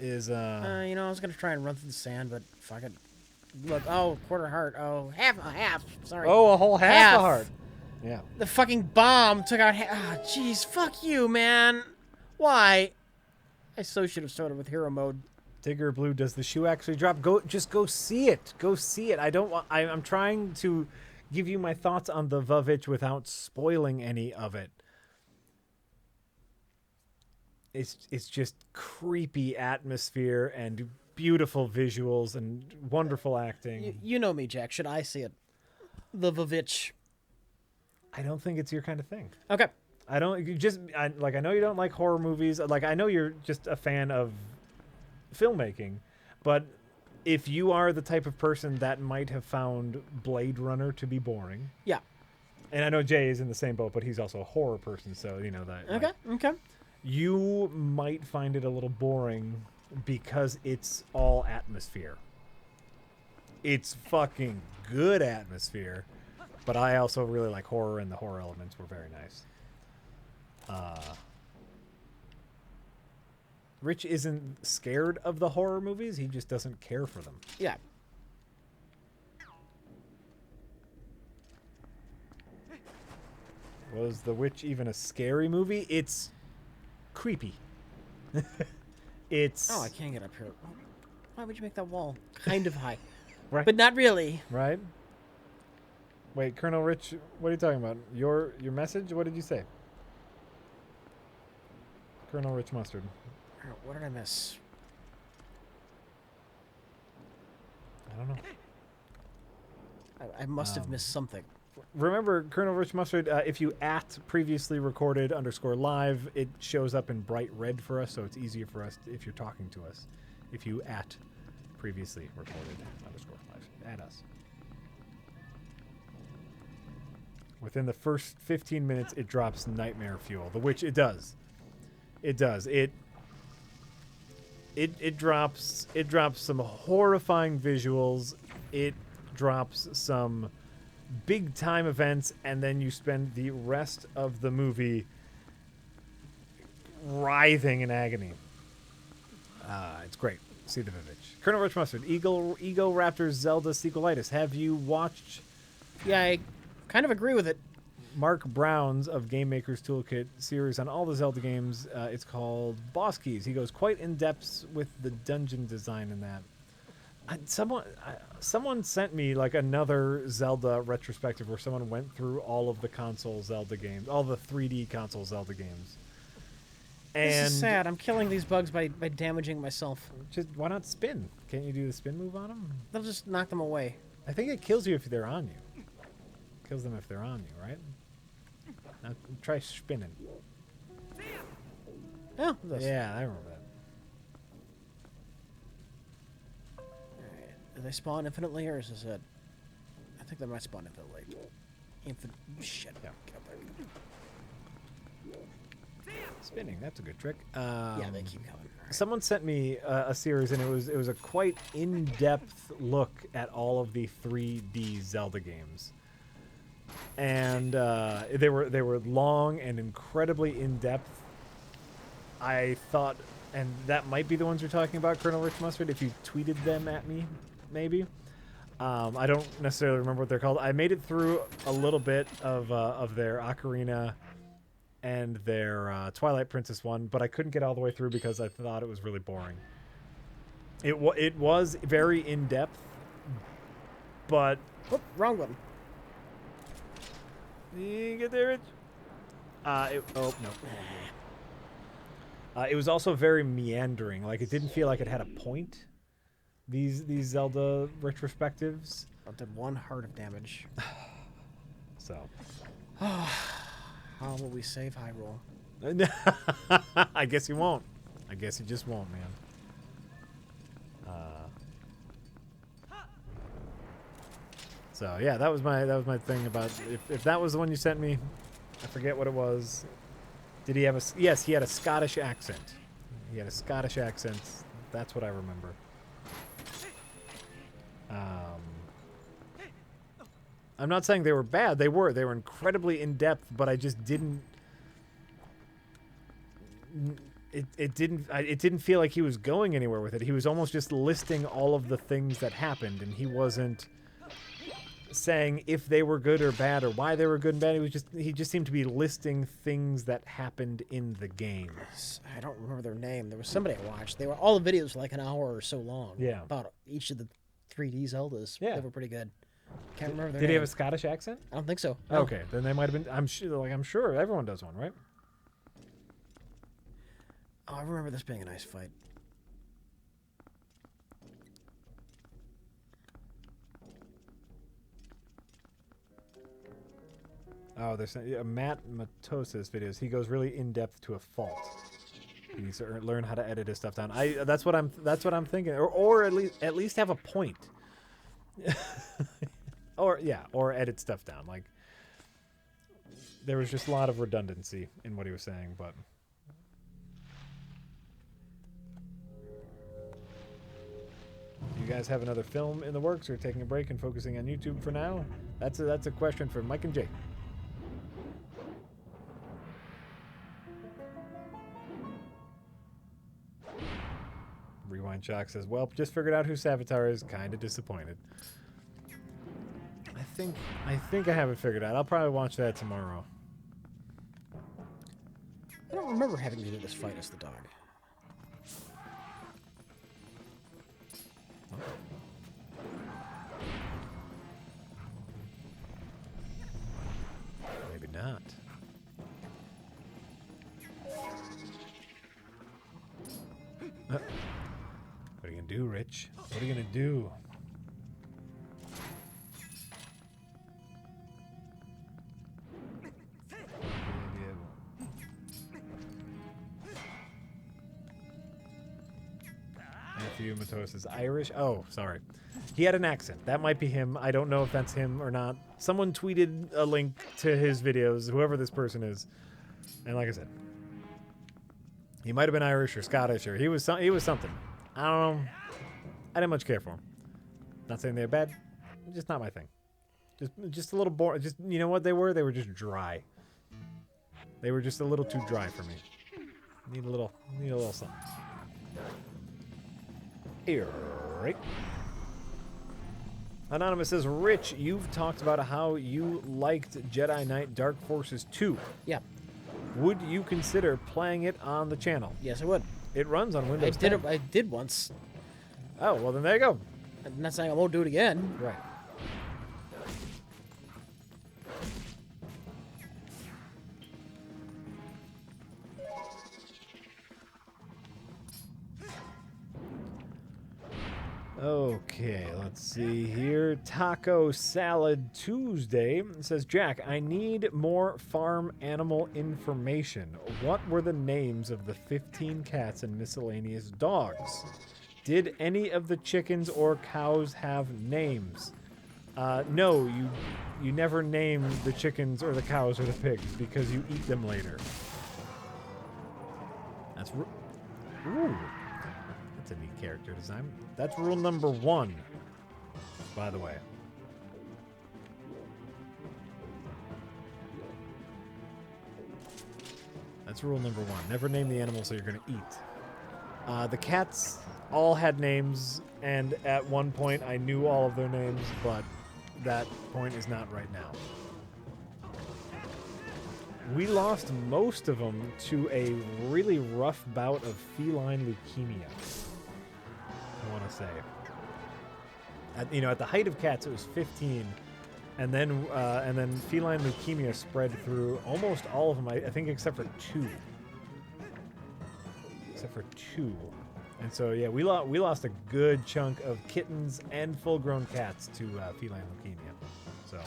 you know, I was going to try and run through the sand, but fuck it. Look, oh, quarter heart. Oh, half. Sorry. Oh, a whole half a heart. Yeah. The fucking bomb took out jeez, fuck you, man. Why? I so should have started with hero mode. Digger Blue, does the shoe actually drop? Just go see it. Go see it. I'm trying to give you my thoughts on The Vovich without spoiling any of it. It's just creepy atmosphere and beautiful visuals and wonderful acting. You know me, Jack. Should I see it? The Vovich. I don't think it's your kind of thing. Okay. I know you don't like horror movies. Like, I know you're just a fan of filmmaking, but if you are the type of person that might have found Blade Runner to be boring. Yeah. And I know Jay is in the same boat, but he's also a horror person, so you know that. Okay. You might find it a little boring because it's all atmosphere. It's fucking good atmosphere, but I also really like horror, and the horror elements were very nice. Rich isn't scared of the horror movies, he just doesn't care for them. Yeah. Was The Witch even a scary movie? It's creepy. It's... Oh, I can't get up here. Why would you make that wall kind of high? Right. But not really. Right? Wait, Colonel Rich, what are you talking about? Your message? What did you say? Colonel Rich Mustard. What did I miss? I don't know. I must have missed something. Remember, Colonel Rich Mustard, if you @ previously recorded _live, it shows up in bright red for us, so it's easier for us if you're talking to us. If you @ previously recorded _live, @ us. Within the first 15 minutes, it drops nightmare fuel, which it does. It does. It drops some horrifying visuals. It drops some big time events, and then you spend the rest of the movie writhing in agony. It's great. See the Vivage. Colonel Rich Mustard, Ego Raptor's Zelda sequelitis. Have you watched? Yeah, I kind of agree with it. Mark Brown's of Game Maker's Toolkit series on all the Zelda games. It's called Boss Keys. He goes quite in depth with the dungeon design in that. Someone sent me like another Zelda retrospective where someone went through all of the console Zelda games, all the 3D console Zelda games. And This is sad. I'm killing these bugs by damaging myself. just why not spin? Can't you do the spin move on them? They'll just knock them away. I think it kills you if they're on you. Kills them if they're on you, right? Now try spinning. Oh, this. Yeah, I remember that. Alright. Do they spawn infinitely, or is this it? I think they might spawn infinitely. Shit. Yeah. Get up there. Spinning, that's a good trick. Yeah, they keep coming. Right. Someone sent me a series, and it was a quite in-depth look at all of the 3D Zelda games, and they were long and incredibly in-depth. I thought, and that might be the ones you're talking about, Colonel Rich Mustard. If you tweeted them at me, maybe. I don't necessarily remember what they're called. I made it through a little bit of their Ocarina and their Twilight Princess one, but I couldn't get all the way through because I thought it was really boring. It was very in-depth, but... Whoop, wrong one. You get there, Rich? Oh, no. It was also very meandering. Like, it didn't feel like it had a point, these Zelda retrospectives. I did 1 heart of damage. So... How will we save Hyrule? I guess he won't. I guess he just won't, man. So yeah, that was my thing about if that was the one you sent me. I forget what it was. Did he have a? Yes, he had a Scottish accent. He had a Scottish accent. That's what I remember. I'm not saying they were bad. They were incredibly in depth, but I just didn't. It didn't feel like he was going anywhere with it. He was almost just listing all of the things that happened, and he wasn't saying if they were good or bad or why they were good and bad. He just seemed to be listing things that happened in the game. I don't remember their name. There was somebody I watched. All the videos were like an hour or so long. Yeah. About each of the 3D Zeldas. Yeah. They were pretty good. Can't remember their Did name. he have a Scottish accent? I don't think so. No. Okay, then they might have been. I'm sure everyone does one, right? Oh, I remember this being a nice fight. Oh, there's Matt Matosis videos. He goes really in depth to a fault. He needs to learn how to edit his stuff down. That's what I'm thinking, or at least have a point. or edit stuff down. Like there was just a lot of redundancy in what he was saying, but guys have another film in the works or taking a break and focusing on YouTube for now? That's a question for Mike and Jake. Rewind Shock says, well, just figured out who Savitar is. Kind of disappointed. I think I have it figured out. I'll probably watch that tomorrow. I don't remember having to do this fight as the dog. Maybe not. What are you gonna do, Rich? What are you gonna do? Matthew Matos is Irish. Oh, sorry. He had an accent. That might be him. I don't know if that's him or not. Someone tweeted a link to his videos, whoever this person is. And like I said, he might have been Irish or Scottish or he was something. I don't know. I didn't much care for him. Not saying they're bad. Just not my thing. Just a little boring. Just, you know what they were? They were just dry. They were just a little too dry for me. Need a little something. Here, right? Anonymous says, Rich, you've talked about how you liked Jedi Knight Dark Forces 2. Yeah. Would you consider playing it on the channel? Yes, I would. It runs on Windows 10. I did once. Oh, well then there you go. I'm not saying I won't do it again. Right. Okay, let's see here. Taco Salad Tuesday says, Jack, I need more farm animal information. What were the names of the 15 cats and miscellaneous dogs? Did any of the chickens or cows have names? No, you never name the chickens or the cows or the pigs because you eat them later. That's ooh. That's a neat character design. That's rule number 1, by the way. That's rule number 1. Never name the animals that you're going to eat. The cats all had names, and at one point I knew all of their names, but that point is not right now. We lost most of them to a really rough bout of feline leukemia. I want to say. At the height of cats, it was 15, and then feline leukemia spread through almost all of them. I think except for 2. And so yeah, we lost a good chunk of kittens and full-grown cats to feline leukemia. So.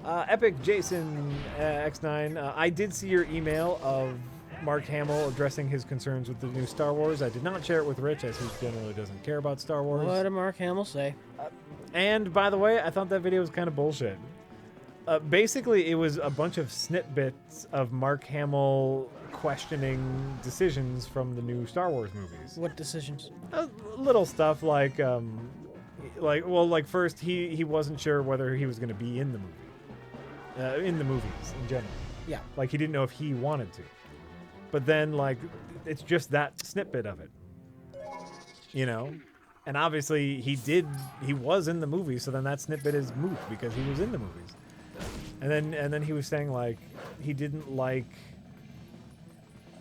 Epic Jason X9, I did see your email of Mark Hamill addressing his concerns with the new Star Wars. I did not share it with Rich, as he generally doesn't care about Star Wars. What did Mark Hamill say? And, by the way, I thought that video was kind of bullshit. Basically, it was a bunch of snippets of Mark Hamill questioning decisions from the new Star Wars movies. What decisions? Little stuff like first, he wasn't sure whether he was going to be in the movie. In the movies in general. Yeah. Like he didn't know if he wanted to. But then it's just that snippet of it. And obviously he was in the movie, so then that snippet is moot because he was in the movies. And then he was saying he didn't like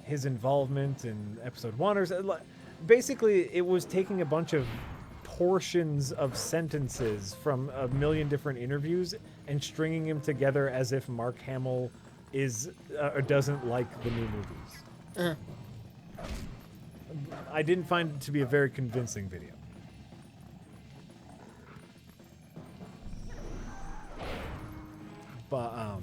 his involvement in episode 1 or basically it was taking a bunch of portions of sentences from a million different interviews and stringing them together as if Mark Hamill is or doesn't like the new movies. I didn't find it to be a very convincing video. But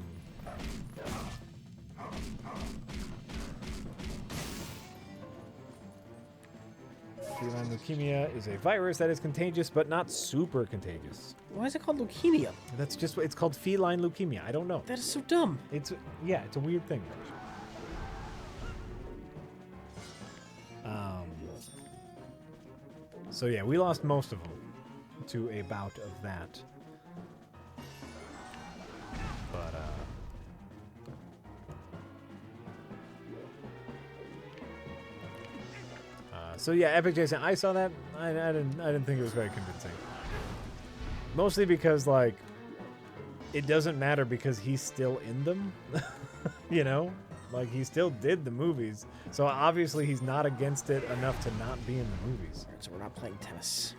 feline leukemia is a virus that is contagious, but not super contagious. Why is it called leukemia? That's just it's called feline leukemia. I don't know. That is so dumb. It's a weird thing. So yeah, we lost most of them to a bout of that. But so yeah, Epic Jason, I saw that. I didn't think it was very convincing. Mostly because like it doesn't matter because he's still in them. You know? Like he still did the movies. So obviously he's not against it enough to not be in the movies. So we're not playing tennis.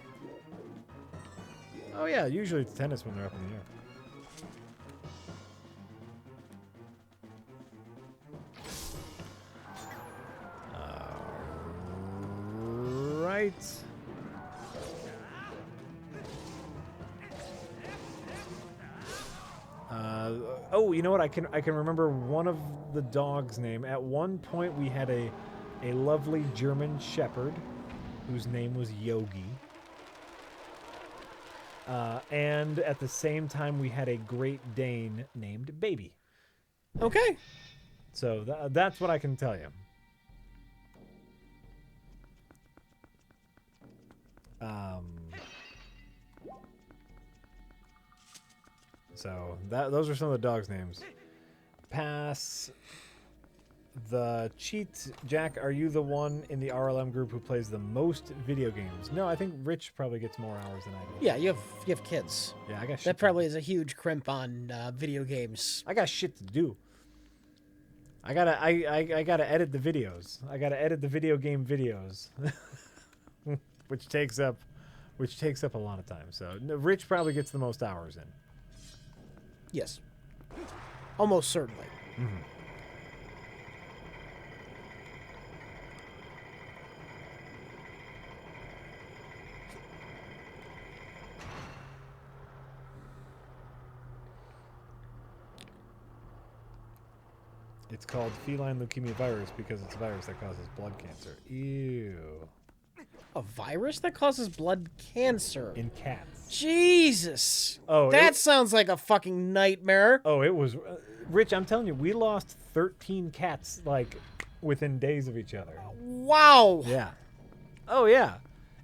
Oh yeah, usually it's tennis when they're up in the air. Right. Oh, you know what? I can remember one of the dog's name. At one point, we had a lovely German Shepherd whose name was Yogi. And at the same time, we had a Great Dane named Baby. Okay. So that's what I can tell you. So those are some of the dogs' names. Pass the cheat. Jack, are you the one in the RLM group who plays the most video games? No, I think Rich probably gets more hours than I do. Yeah, you have kids. Yeah, I got shit. That probably is a huge crimp on video games. I got shit to do. I gotta edit the videos. I gotta edit the video game videos, which takes up a lot of time. So Rich probably gets the most hours in. Yes. Almost certainly. Mm-hmm. It's called feline leukemia virus because it's a virus that causes blood cancer. Ew. A virus that causes blood cancer? In cats. Jesus. Oh, that sounds like a fucking nightmare. Oh, it was... Rich, I'm telling you, we lost 13 cats, like, within days of each other. Wow. Yeah. Oh, yeah.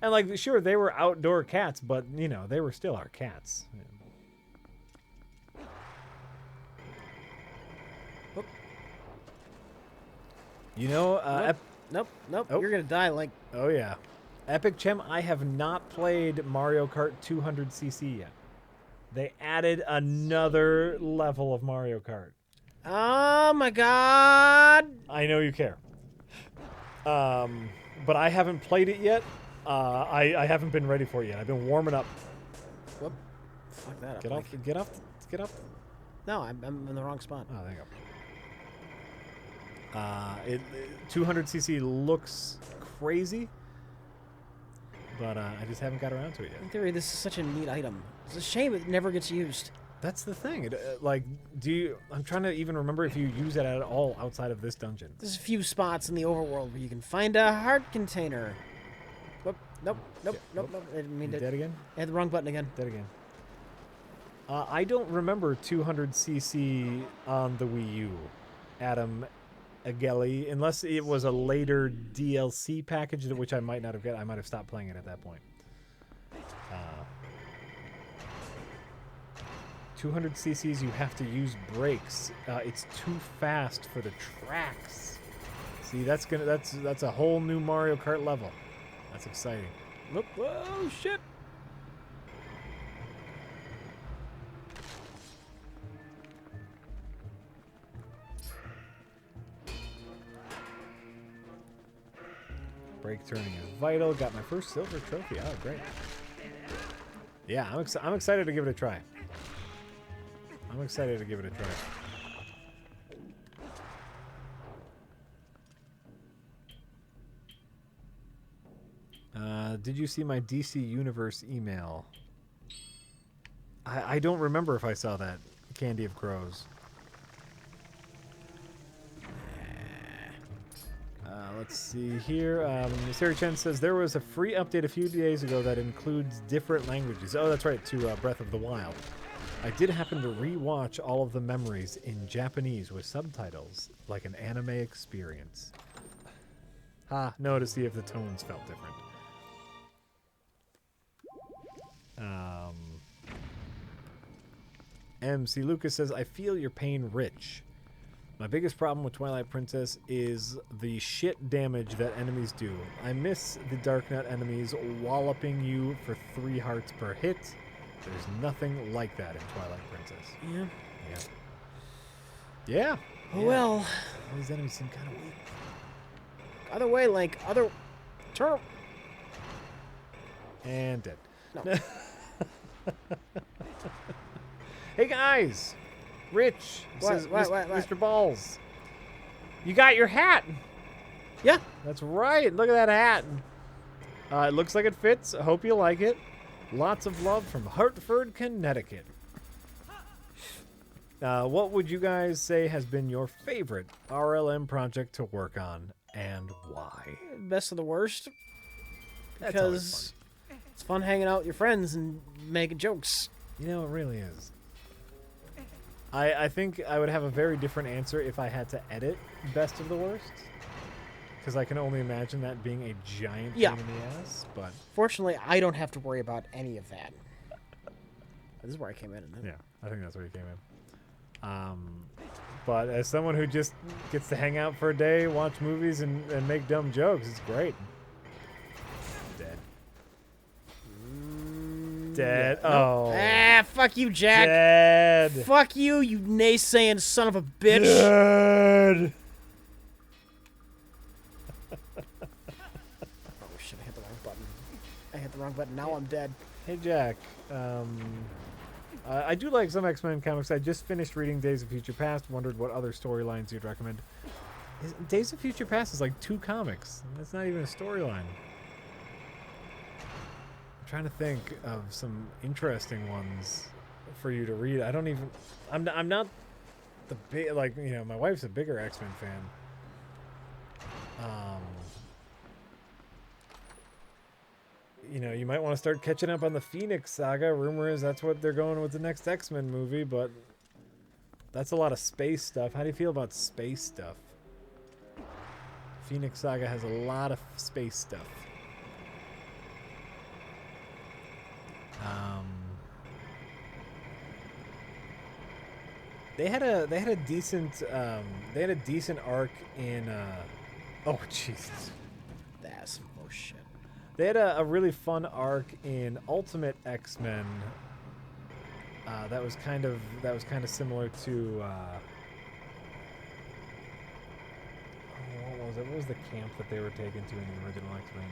And, like, sure, they were outdoor cats, but, you know, they were still our cats. Oh. You know, Nope. Oh. You're going to die like... Oh, yeah. Epic Chem, I have not played Mario Kart 200cc yet. They added another level of Mario Kart. Oh, my God. I know you care. But I haven't played it yet. I haven't been ready for it yet. I've been warming up. Whoop. Fuck that up. Get up. No, I'm in the wrong spot. Oh, there you go. 200cc looks crazy, but I just haven't got around to it yet. In theory, this is such a neat item. It's a shame it never gets used. That's the thing. I'm trying to even remember if you use it at all outside of this dungeon. There's a few spots in the overworld where you can find a heart container. Whoop. Nope. I didn't mean to. Dead again? I had the wrong button again. Dead again. I don't remember 200cc on the Wii U, Adam Ageli, unless it was a later DLC package, which I might not have got. I might have stopped playing it at that point. 200cc's, you have to use brakes. It's too fast for the tracks. See, that's a whole new Mario Kart level. That's exciting. Whoop. Whoa, shit. Brake turning is vital. Got my first silver trophy. Oh, great. Yeah, I'm excited to give it a try. Did you see my DC Universe email? I don't remember if I saw that. Candy of Crows. Let's see here. Sarah Chen says there was a free update a few days ago that includes different languages. Oh, that's right, to Breath of the Wild. I did happen to re-watch all of the memories in Japanese with subtitles, like an anime experience. No, to see if the tones felt different. MC Lucas says, I feel your pain, Rich. My biggest problem with Twilight Princess is the shit damage that enemies do. I miss the Dark Nut enemies walloping you for 3 hearts per hit. There's nothing like that in Twilight Princess. Yeah. Yeah. Oh, well. All these enemies seem kind of weak. Other way, Link. Other... Turtle. And dead. No. Hey, guys. Rich What? says, What? Mr. Balls, you got your hat. Yeah. That's right. Look at that hat. It looks like it fits. I hope you like it. Lots of love from Hartford, Connecticut. What would you guys say has been your favorite RLM project to work on, and why? Best of the worst. That's always Because it's fun hanging out with your friends and making jokes. You know, it really is. I think I would have a very different answer if I had to edit Best of the Worst. Because I can only imagine that being a giant pain in the ass. But Fortunately, I don't have to worry about any of that. This is where I came in. yeah, I think that's where you came in. But as someone who just gets to hang out for a day, watch movies, and make dumb jokes, it's great. Dead. Dead. No. Oh. Ah, fuck you, Jack. Dead. Fuck you, you naysaying son of a bitch. Dead. Oh shit, I hit the wrong button. I hit the wrong button. Now I'm dead. Hey, Jack. I do like some X-Men comics. I just finished reading Days of Future Past. Wondered what other storylines you'd recommend. Days of Future Past is like 2 comics. That's not even a storyline. I'm trying to think of some interesting ones for you to read. I don't even... I'm not the big... Like, you know, my wife's a bigger X-Men fan. You know, you might want to start catching up on the Phoenix Saga. Rumor is that's what they're going with the next X-Men movie, but that's a lot of space stuff. How do you feel about space stuff? Phoenix Saga has a lot of space stuff. They had a decent arc in oh Jesus. That's some more shit. They had a really fun arc in Ultimate X-Men. That was kind of similar to what was it? What was the camp that they were taken to in the original X-Men?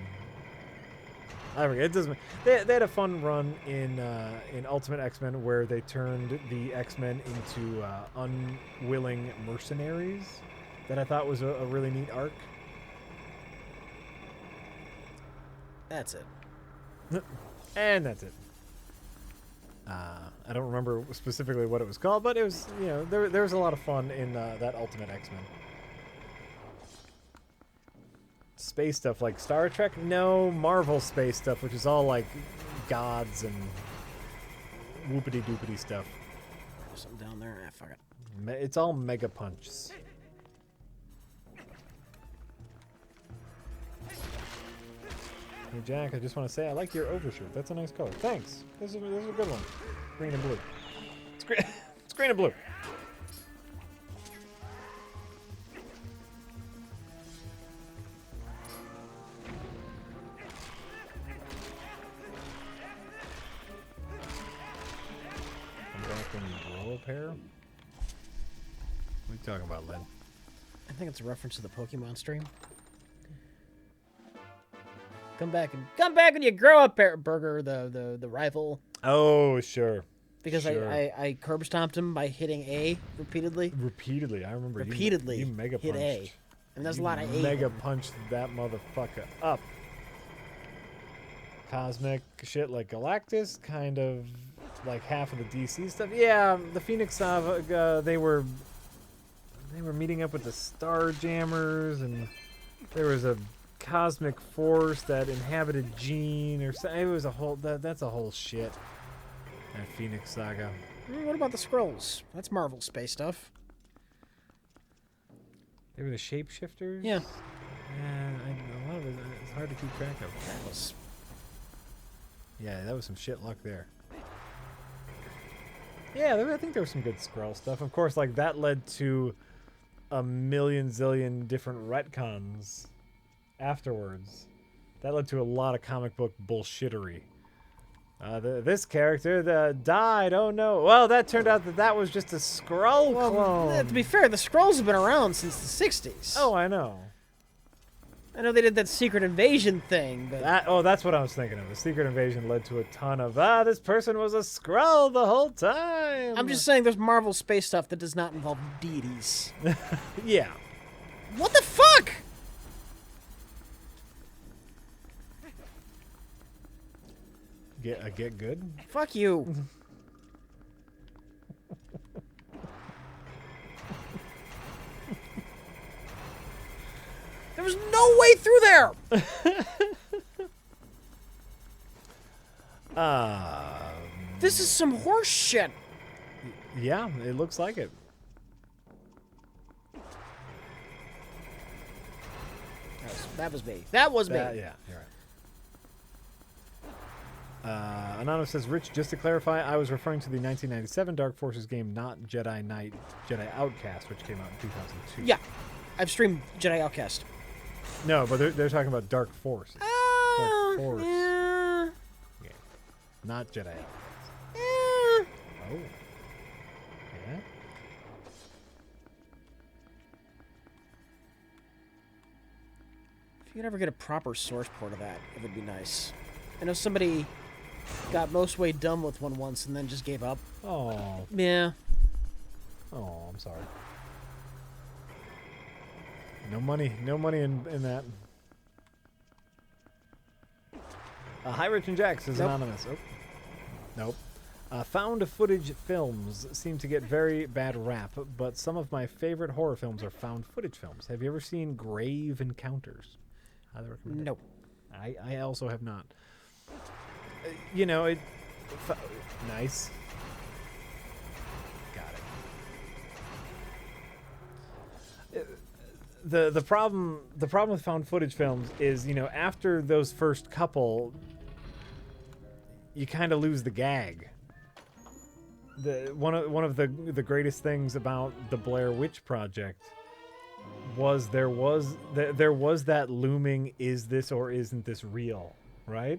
I forget. It doesn't. They had a fun run in Ultimate X-Men where they turned the X-Men into unwilling mercenaries. That I thought was a really neat arc. That's it. And that's it. I don't remember specifically what it was called, but it was, you know, there was a lot of fun in that Ultimate X-Men. Space stuff like Star Trek? No, Marvel space stuff, which is all like gods and whoopity doopity stuff. There's something down there. Ah, fuck it. It's all mega punches. Hey Jack, I just want to say I like your overshirt. That's a nice color. Thanks. This is a good one. Green and blue. It's green. It's green and blue. Come back when you grow a pair. What are you talking about, Lynn? I think it's a reference to the Pokemon stream. Come back when you grow up, Burger, the rival. Oh, sure. Because sure. I curb stomped him by hitting A repeatedly. Repeatedly, I remember. Repeatedly you mega hit punched. A. And there's a lot of A. Mega punched that motherfucker up. Cosmic shit like Galactus, kind of like half of the DC stuff. Yeah, the Phoenix Saga, they were meeting up with the Starjammers, and there was a cosmic force that inhabited Jean, or something. It was a whole that's a whole shit. That Phoenix Saga. What about the Skrulls? That's Marvel space stuff. They were the shapeshifters. Yeah. Yeah, a lot of it, it's hard to keep track of. That was Yeah, that was some shit luck there. Yeah, I think there was some good Skrull stuff. Of course, like, that led to a million zillion different retcons afterwards. That led to a lot of comic book bullshittery. This character that died, oh no. Well, that turned out that was just a Skrull clone. To be fair, the Skrulls have been around since the 60s. Oh, I know. I know they did that Secret Invasion thing, but... That's what I was thinking of. The Secret Invasion led to a ton of, this person was a Skrull the whole time. I'm just saying there's Marvel space stuff that does not involve deities. Yeah. What the fuck? Get good? Fuck you. There was no way through there! This is some horse shit. Yeah, it looks like it. That was me. That was me. Yeah, you're right. Anonymous says, Rich, just to clarify, I was referring to the 1997 Dark Forces game, not Jedi Knight, Jedi Outcast, which came out in 2002. Yeah. I've streamed Jedi Outcast. No, but they're talking about Dark Forces. Dark Force. Yeah. Yeah. Not Jedi Outcast. Yeah. Oh. Yeah? If you could ever get a proper source port of that, it would be nice. I know somebody got most way done with one once and then just gave up. Oh. Yeah. Oh, I'm sorry. No money in that. Hi, Rich and Jack, says Anonymous. Oh. Nope. Found footage films seem to get very bad rap, but some of my favorite horror films are found footage films. Have you ever seen Grave Encounters? Highly recommend it. Nope. I also have not. You know, nice. Got it. The problem with found footage films is, you know, after those first couple, you kind of lose the gag. One of the greatest things about the Blair Witch Project was there was that looming, is this or isn't this real, right?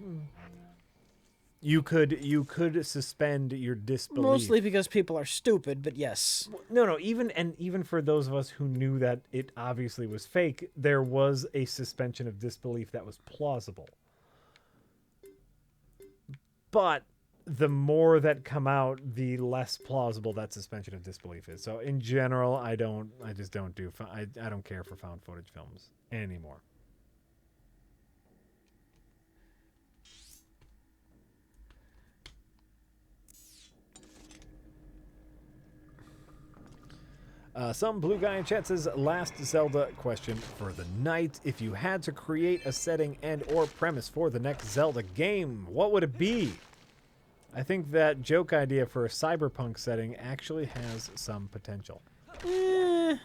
You could suspend your disbelief. Mostly because people are stupid, but yes. No, even for those of us who knew that it obviously was fake, there was a suspension of disbelief that was plausible. But the more that come out, the less plausible that suspension of disbelief is. So in general, I don't care for found footage films anymore. Some blue guy in chat says, last Zelda question for the night. If you had to create a setting and or premise for the next Zelda game, what would it be? I think that joke idea for a cyberpunk setting actually has some potential. I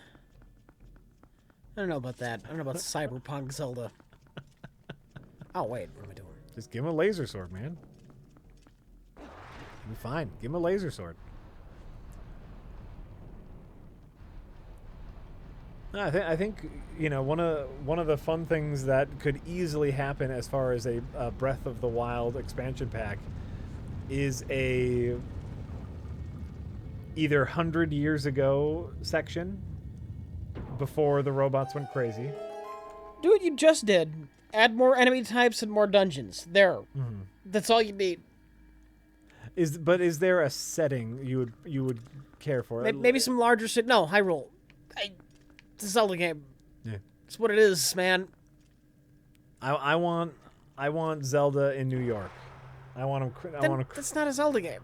don't know about that. I don't know about cyberpunk Zelda. Oh, wait. What am I doing? Just give him a laser sword, man. You'll be fine. Give him a laser sword. I think you know, one of the fun things that could easily happen as far as a Breath of the Wild expansion pack is a either 100 years ago section before the robots went crazy. Do what you just did. Add more enemy types and more dungeons. There. Mm-hmm. That's all you need. Is there a setting you would care for? Maybe some larger city. No, Hyrule. It's a Zelda game. Yeah. It's what it is, man. I want Zelda in New York. That's not a Zelda game.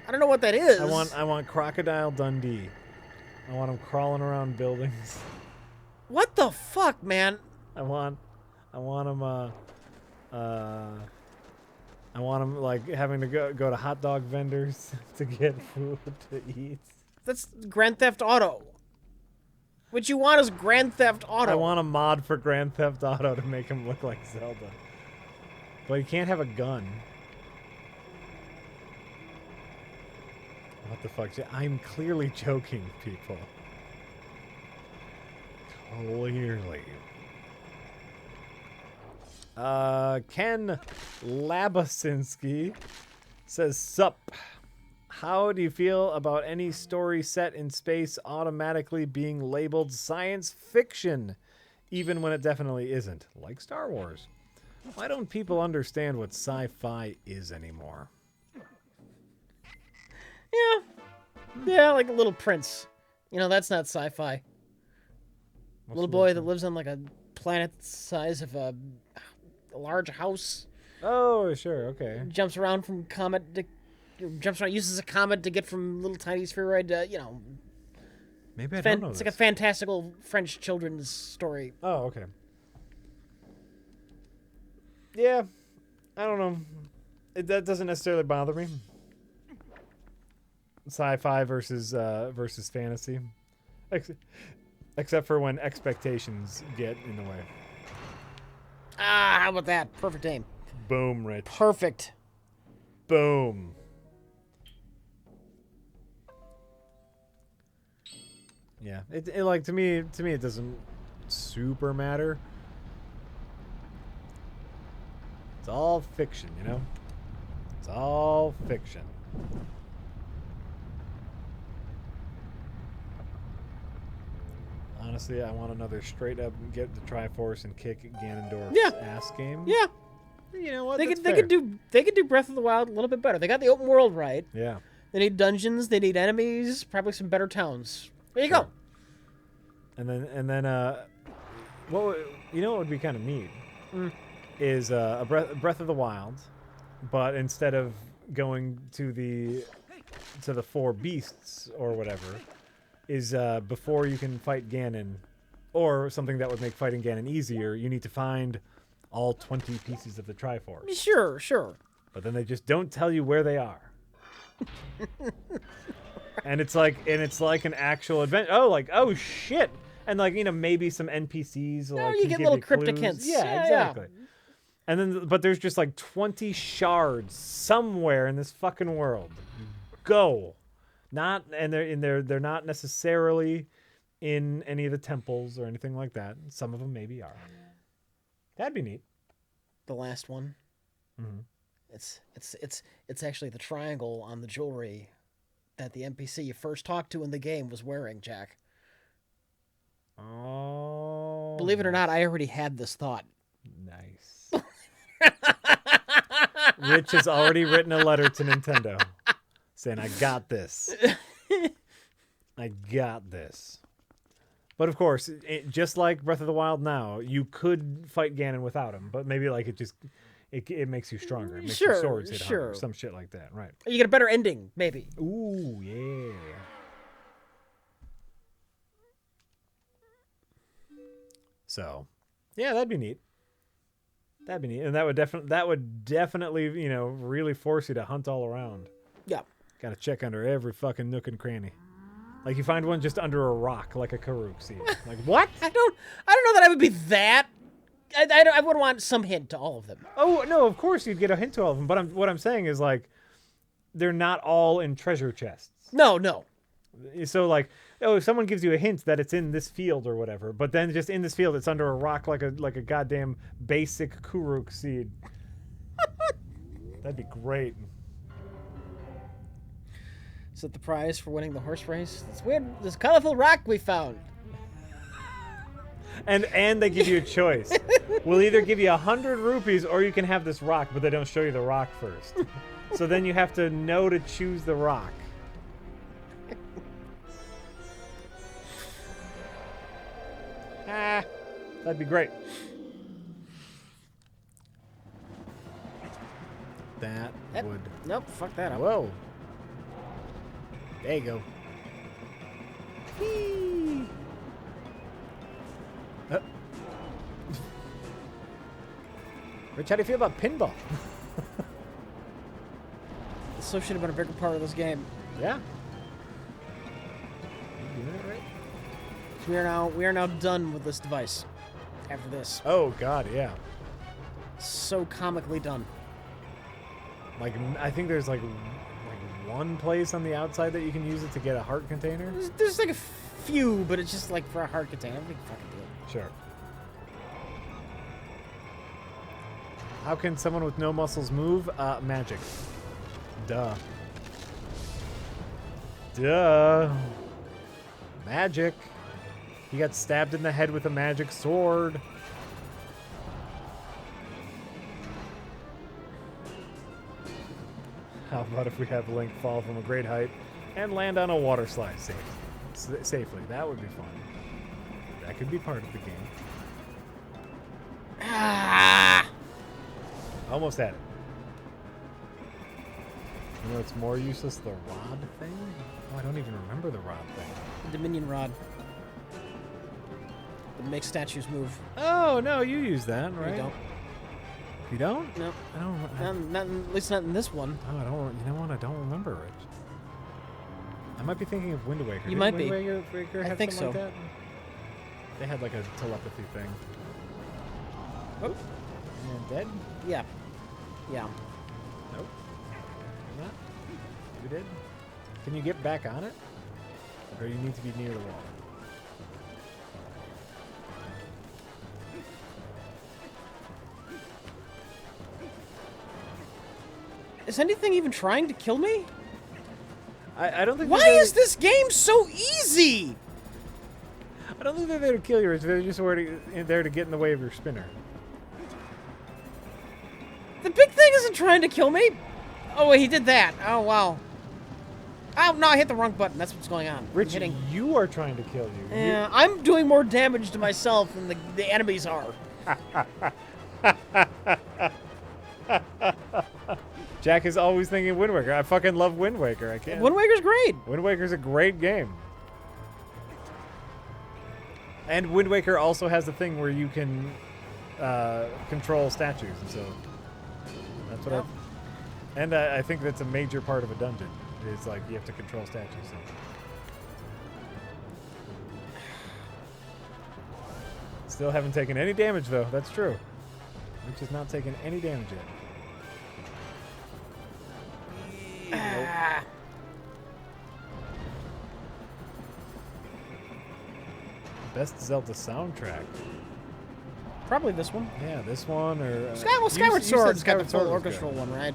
I don't know what that is. I want Crocodile Dundee. I want him crawling around buildings. What the fuck, man? I want him like having to go to hot dog vendors to get food to eat. That's Grand Theft Auto. What you want is Grand Theft Auto. I want a mod for Grand Theft Auto to make him look like Zelda. But he can't have a gun. What the fuck? I'm clearly joking, people. Clearly. Ken Labasinski says, Sup. How do you feel about any story set in space automatically being labeled science fiction, even when it definitely isn't? Like Star Wars. Why don't people understand what sci-fi is anymore? Yeah. Yeah, like a Little Prince. You know, that's not sci-fi. Little boy that lives on like a planet the size of a large house. Oh, sure, okay. Jumps around from comet to... Jumps around, uses a comet to get from little tiny spheroid to, you know... Maybe I don't know It's this. like a fantastical French children's story. Oh, okay. Yeah, I don't know. That doesn't necessarily bother me. Sci-fi versus fantasy, except for when expectations get in the way. Ah, how about that? Perfect aim. Boom, Rich. Perfect. Boom. Yeah, it like to me it doesn't super matter. It's all fiction, you know? It's all fiction. Honestly, I want another straight up get the Triforce and kick Ganondorf's ass game. Yeah. You know what? They could do Breath of the Wild a little bit better. They got the open world right. Yeah. They need dungeons, they need enemies, probably some better towns. There you go. And then what would be kind of neat is a Breath of the Wild, but instead of going to the four beasts or whatever, is before you can fight Ganon, or something that would make fighting Ganon easier, you need to find all 20 pieces of the Triforce. Sure. But then they just don't tell you where they are. and it's like an actual adventure. Oh shit. And like, you know, maybe some NPCs will, you get little cryptic clues. hints. Yeah, exactly. Yeah. And then but there's just like 20 shards somewhere in this fucking world. Go. They're not necessarily in any of the temples or anything like that. Some of them maybe are. That'd be neat. The last one. Mm-hmm. It's actually the triangle on the jewelry that the NPC you first talked to in the game was wearing, Jack. Oh. Believe it or not, I already had this thought. Nice. Rich has already written a letter to Nintendo saying, I got this. I got this. But of course, just like Breath of the Wild now, you could fight Ganon without him, but maybe like it makes you stronger. It makes your swords hit harder. Some shit like that, right? You get a better ending, maybe. Ooh, yeah. So, yeah, that'd be neat. That'd be neat, and that would definitely, you know, really force you to hunt all around. Yeah. Got to check under every fucking nook and cranny. Like you find one just under a rock, like a Karuk seed. Like what? I don't know that I would be that. I would want some hint to all of them. Oh no, of course you'd get a hint to all of them. But what I'm saying is like, they're not all in treasure chests. No. So like, if someone gives you a hint that it's in this field or whatever, but then just in this field it's under a rock like a goddamn basic Kuruk seed. That'd be great. Is it the prize for winning the horse race? This weird, this colorful rock we found. And they give you a choice. We'll either give you 100 rupees or you can have this rock, but they don't show you the rock first. So then you have to know to choose the rock. That'd be great. That would... Nope, fuck that up. Whoa. There you go. Whee! Rich, how do you feel about pinball? This so should have been a bigger part of this game. Yeah. You doing it right? So we are now done with this device. After this. Oh God, yeah. So comically done. Like I think there's like one place on the outside that you can use it to get a heart container? There's like a few, but it's just like for a heart container. Big fucking deal. Sure. How can someone with no muscles move? Magic. Duh. Duh. Magic. He got stabbed in the head with a magic sword. How about if we have Link fall from a great height and land on a water slide safely? That would be fun. That could be part of the game. Ah! Almost had it. You know, it's more useless, the rod thing? Oh, I don't even remember the rod thing. The Dominion Rod. It makes statues move. Oh, no, you use that, right? You don't. You don't? No. I don't. At least not in this one. Oh, I don't. You know what? I don't remember, Rich. I might be thinking of Wind Waker. You might be. Wind Waker I have think something so. like that? They had like a telepathy thing. Oh. And dead? Yeah. Yeah. Nope. Not? You did? Can you get back on it? Or you need to be near the wall? Is anything even trying to kill me? I don't think. Why is this game so easy? I don't think they're there to kill you, Rich. They're just there to get in the way of your spinner. The big thing isn't trying to kill me. Oh, wait, he did that. Oh, wow. Oh, no, I hit the wrong button. That's what's going on. Rich, you are trying to kill you. Yeah, I'm doing more damage to myself than the enemies are. Jack is always thinking Wind Waker. I fucking love Wind Waker. I can't. Wind Waker's great. Wind Waker's a great game. And Wind Waker also has the thing where you can control statues, and so that's what And I think that's a major part of a dungeon. It's like you have to control statues. So. Still haven't taken any damage though. That's true. Which has not taken any damage yet. Ah. Best Zelda soundtrack. Probably this one. Yeah, this one or Skyward Sword's got the full Sword was orchestral good. one, right?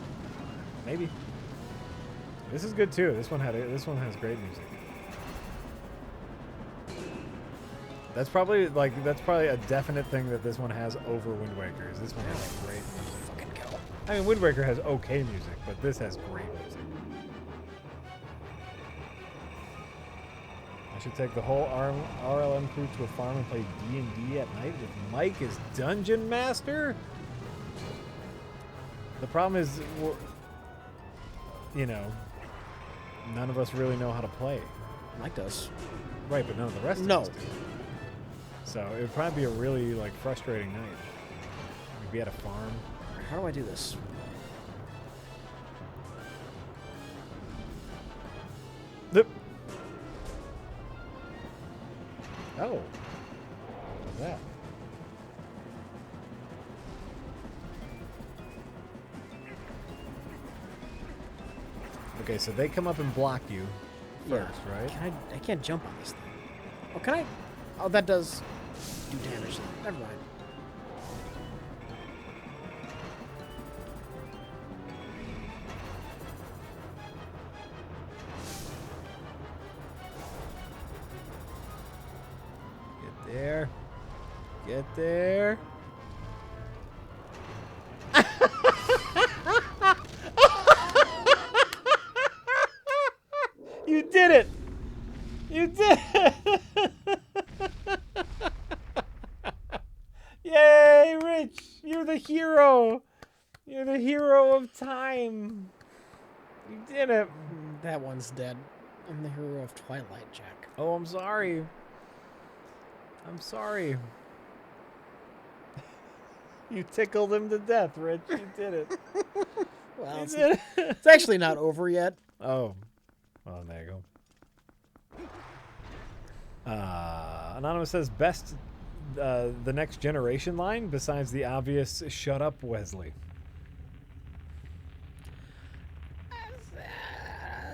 Maybe. This is good too. This one has great music. That's probably a definite thing that this one has over Wind Waker. Is this one has great music. Fucking go. I mean, Wind Waker has okay music, but this has great music. I should take the whole RLM crew to a farm and play D&D at night with Mike as Dungeon Master? The problem is, you know, none of us really know how to play. Mike does. Right, but none of the rest of us do. So it would probably be a really, like, frustrating night. We'd be at a farm. How do I do this? Nope. Oh. What's that? Okay, so they come up and block you first, right? I can't jump on this thing. Oh, can I? Oh, that does do damage. Never mind. Get there. Get there. You did it! You did it! Yay, Rich! You're the hero! You're the hero of time! You did it! That one's dead. I'm the hero of Twilight, Jack. Oh, I'm sorry. I'm sorry. You tickled him to death, Rich. You did it. Well, You it's, did it. it's actually not over yet. Oh. Well, there you go. Anonymous says, best the next generation line besides the obvious shut up, Wesley.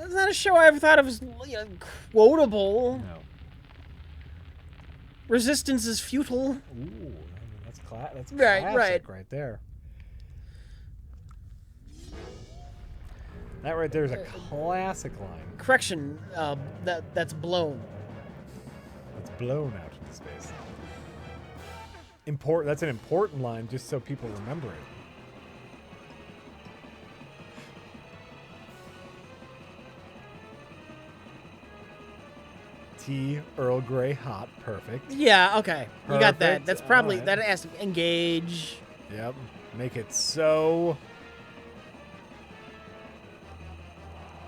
It's not a show I ever thought of as quotable. No. Resistance is futile. Ooh, I mean, that's Right, classic right there. That right there is a classic line. Correction, that's blown. It's blown out into space. That's an important line, just so people remember it. Tea, Earl Grey, hot, perfect. Yeah, okay. You got that. Perfect. That's probably, Alright. that has to engage. Yep. Make it so.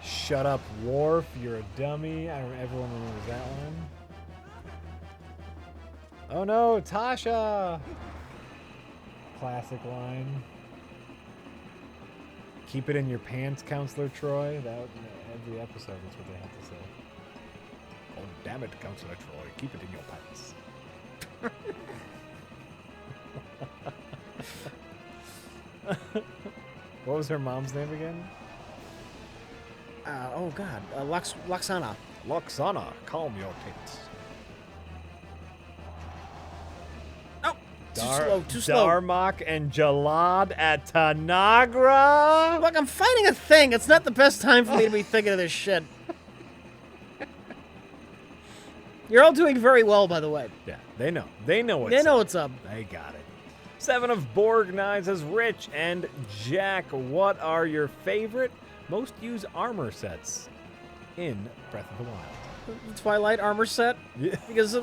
Shut up, Worf. You're a dummy. Everyone remembers that one. Oh no, Tasha! Classic line. Keep it in your pants, Counselor Troy. Every episode, that's what they have to say. Oh, damn it, Counselor Troy. Keep it in your pants. What was her mom's name again? Oh God, Loxana. Loxana, calm your tits. Oh, too slow. Darmok and Jalad at Tanagra. Look, I'm fighting a thing. It's not the best time for me to be thinking of this shit. You're all doing very well, by the way. Yeah, they know. They know what's They know up. what's up. They got it. 7 of Borg 9 says, Rich and Jack, what are your favorite most used armor sets in Breath of the Wild? Twilight armor set. Yeah. Because,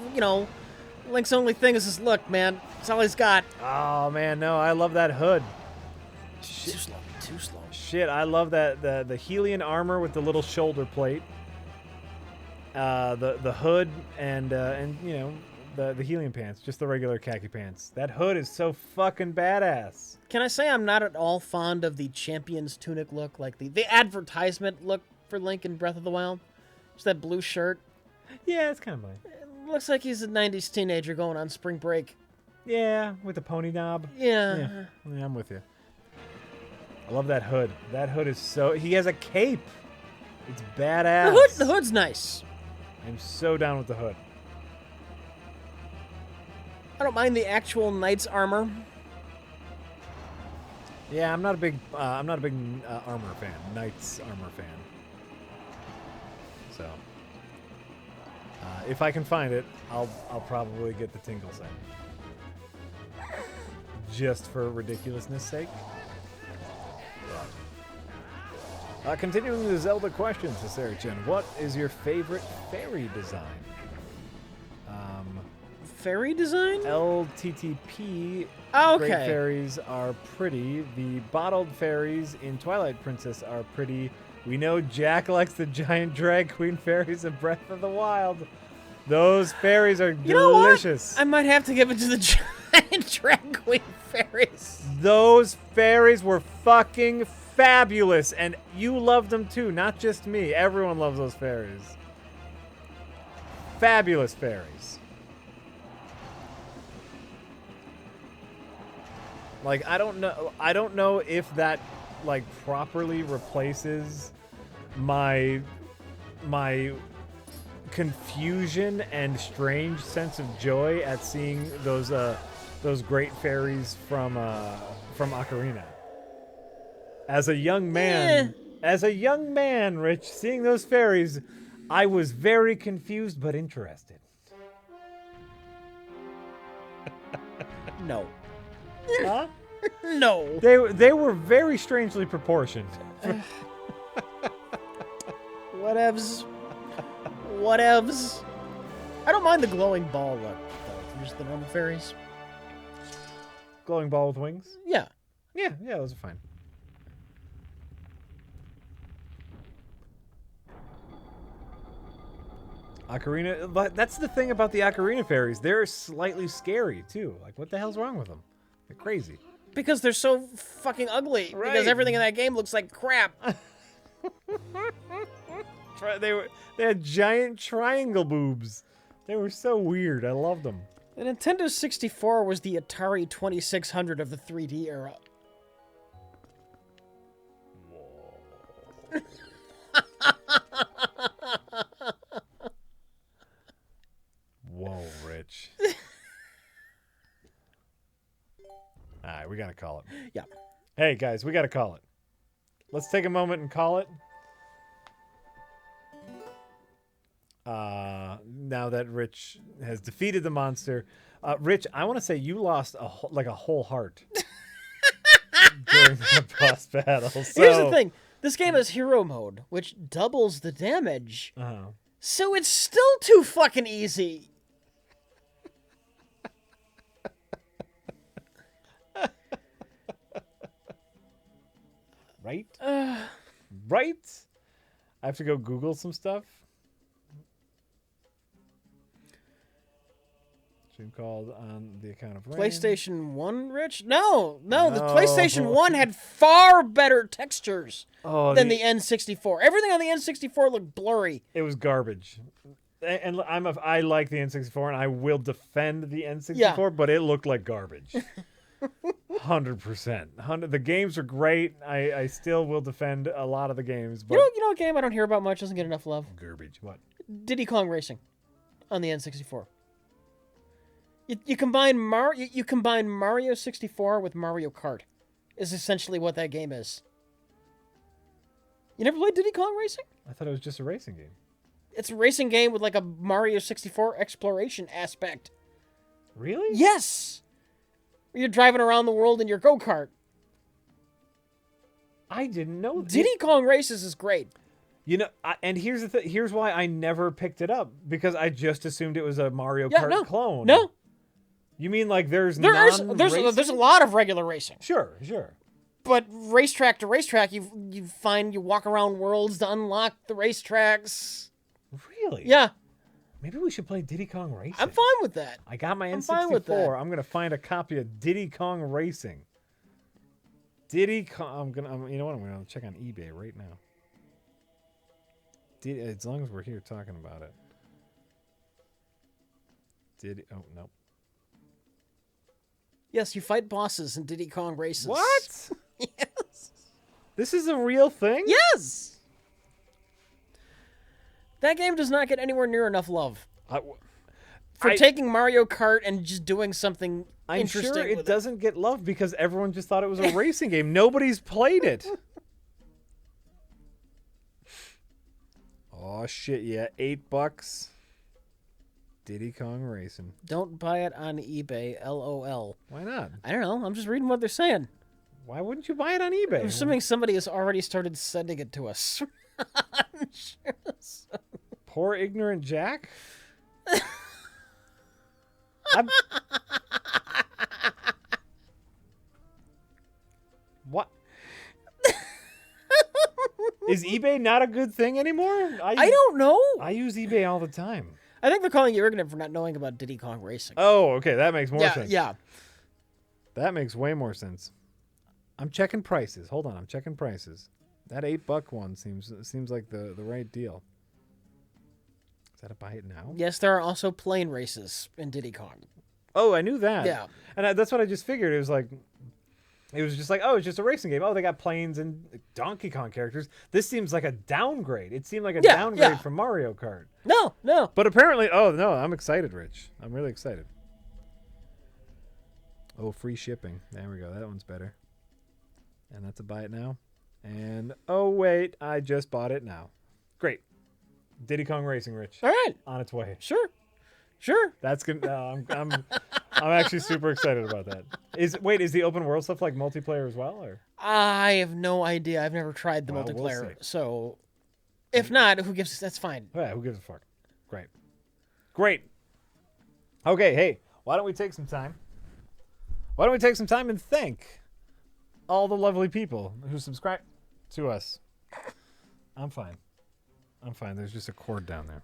Link's only thing is just, look, man, it's all he's got. Oh, man, no, I love that hood. Too slow. Shit, I love that the Helion armor with the little shoulder plate. The hood and the Helium pants, just the regular khaki pants. That hood is so fucking badass. Can I say I'm not at all fond of the champion's tunic look, like the advertisement look for Link in Breath of the Wild? Just that blue shirt. Yeah, it's kind of funny. It looks like he's a 90s teenager going on spring break. Yeah, with the pony knob. Yeah. Yeah, I'm with you. I love that hood. That hood is so... He has a cape. It's badass. The hood's nice. I'm so down with the hood. I don't mind the actual knight's armor. Yeah, I'm not a big armor fan. Knight's armor fan. So, if I can find it, I'll probably get the Tingle set. Just for ridiculousness' sake. Continuing the Zelda questions to Sarah Chen. What is your favorite fairy design? Fairy design? LTTP. Oh, okay. Great fairies are pretty. The bottled fairies in Twilight Princess are pretty. We know Jack likes the giant drag queen fairies in Breath of the Wild. Those fairies are delicious. I might have to give it to the giant drag queen fairies. Those fairies were fucking fabulous, and you loved them too, not just me. Everyone loves those fairies. Fabulous fairies. Like, I don't know if that like properly replaces my confusion and strange sense of joy at seeing those great fairies from Ocarina. As a young man, Rich, seeing those fairies, I was very confused but interested. No. Huh? No. They were very strangely proportioned. Whatevs. I don't mind the glowing ball look, though. Just the normal fairies. Glowing ball with wings? Yeah. Yeah, those are fine. Ocarina, but that's the thing about the Ocarina fairies. They're slightly scary, too. Like, what the hell's wrong with them? They're crazy. Because they're so fucking ugly. Right. Because everything in that game looks like crap. They had giant triangle boobs. They were so weird. I loved them. The Nintendo 64 was the Atari 2600 of the 3D era. All right, we got to call it. Yeah. Hey, guys, we got to call it. Let's take a moment and call it. Now that Rich has defeated the monster. Rich, I want to say you lost a whole heart during that boss battle. So... Here's the thing. This game has hero mode, which doubles the damage. Uh-huh. So it's still too fucking easy. Right? Right? I have to go Google some stuff. Stream called on the account of Rand. PlayStation 1, Rich? No, the PlayStation 1 had far better textures than the N64. Everything on the N64 looked blurry. It was garbage. And I like the N64, and I will defend the N64, but it looked like garbage. 100%. The games are great. I still will defend a lot of the games. But You know a game I don't hear about much, doesn't get enough love? Garbage. What? Diddy Kong Racing on the N64. You combine Mario 64 with Mario Kart is essentially what that game is. You never played Diddy Kong Racing? I thought it was just a racing game. It's a racing game with like a Mario 64 exploration aspect. Really? Yes! You're driving around the world in your go-kart. I didn't know that. Diddy Kong Races is great. You know, and here's the thing. Here's why I never picked it up, because I just assumed it was a Mario Kart clone. No. You mean like there's a lot of regular racing. Sure. But racetrack to racetrack, you walk around worlds to unlock the racetracks. Really? Yeah. Maybe we should play Diddy Kong Racing. I'm fine with that. I got my I'm fine with N64. that. I'm gonna find a copy of Diddy Kong Racing. Diddy Kong. You know what? I'm gonna check on eBay right now. As long as we're here talking about it. Oh no. Yes, you fight bosses in Diddy Kong Races. What? Yes. This is a real thing? Yes. That game does not get anywhere near enough love for taking Mario Kart and just doing something interesting. I'm sure it doesn't get love because everyone just thought it was a racing game. Nobody's played it. Oh shit! Yeah, $8. Diddy Kong Racing. Don't buy it on eBay. LOL. Why not? I don't know. I'm just reading what they're saying. Why wouldn't you buy it on eBay? I'm assuming somebody has already started sending it to us. Poor ignorant Jack. What? Is eBay not a good thing anymore? I don't know. I use eBay all the time. I think they're calling you ignorant for not knowing about Diddy Kong Racing. Oh, okay. That makes more sense. Yeah. That makes way more sense. I'm checking prices. Hold on. I'm checking prices. That $8 one seems like the right deal. Is that a buy it now? Yes, there are also plane races in Diddy Kong. Oh, I knew that. Yeah. And that's what I just figured. It was just like, oh, it's just a racing game. Oh, they got planes and Donkey Kong characters. This seems like a downgrade. It seemed like a downgrade from Mario Kart. No. But apparently, oh, no, I'm excited, Rich. I'm really excited. Oh, free shipping. There we go. That one's better. And that's a buy it now. And, oh, wait, I just bought it now. Great. Diddy Kong Racing, Rich. All right. On its way. Sure. That's good. I'm actually super excited about that. Is the open world stuff like multiplayer as well, or? I have no idea. I've never tried the multiplayer. We'll see. So if not, that's fine. Yeah, who gives a fuck? Great. Okay, hey, why don't we take some time? And thank all the lovely people who subscribe to us. I'm fine. There's just a cord down there.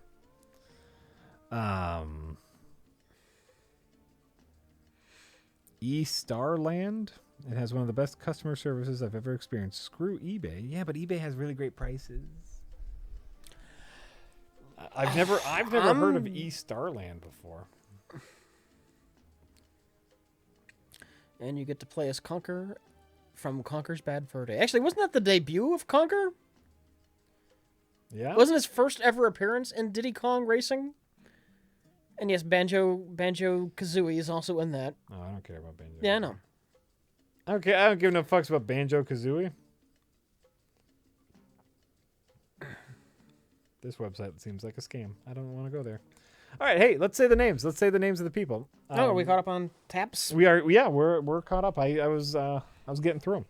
eStarland. It has one of the best customer services I've ever experienced. Screw eBay. Yeah, but eBay has really great prices. I've never heard of eStarland before. And you get to play as Conker from Conker's Bad Fur Day. Actually, wasn't that the debut of Conker? Yeah. Wasn't his first ever appearance in Diddy Kong Racing? And yes, Banjo Kazooie is also in that. Oh, I don't care about Banjo. Yeah, I know. Okay, I don't give no fucks about Banjo-Kazooie. This website seems like a scam. I don't want to go there. All right, hey, let's say the names. Let's say the names of the people. Are we caught up on taps? We are. Yeah, we're caught up. I was getting through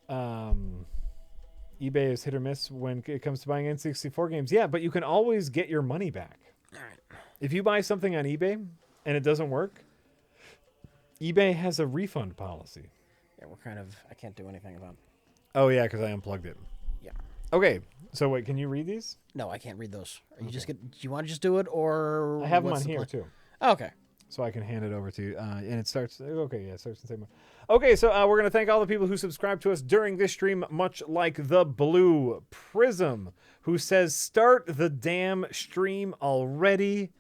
them. eBay is hit or miss when it comes to buying N64 games. Yeah, but you can always get your money back. All right. If you buy something on eBay and it doesn't work, eBay has a refund policy. Yeah, I can't do anything about it. Oh, yeah, because I unplugged it. Yeah. Okay, so wait, can you read these? No, I can't read those. Are you do you want to just do it, or... I have them on here, too. Oh, okay. So I can hand it over to you. And it starts... Okay, yeah, it starts the same way. Okay, so we're going to thank all the people who subscribe to us during this stream, much like the Blue Prism, who says, start the damn stream already.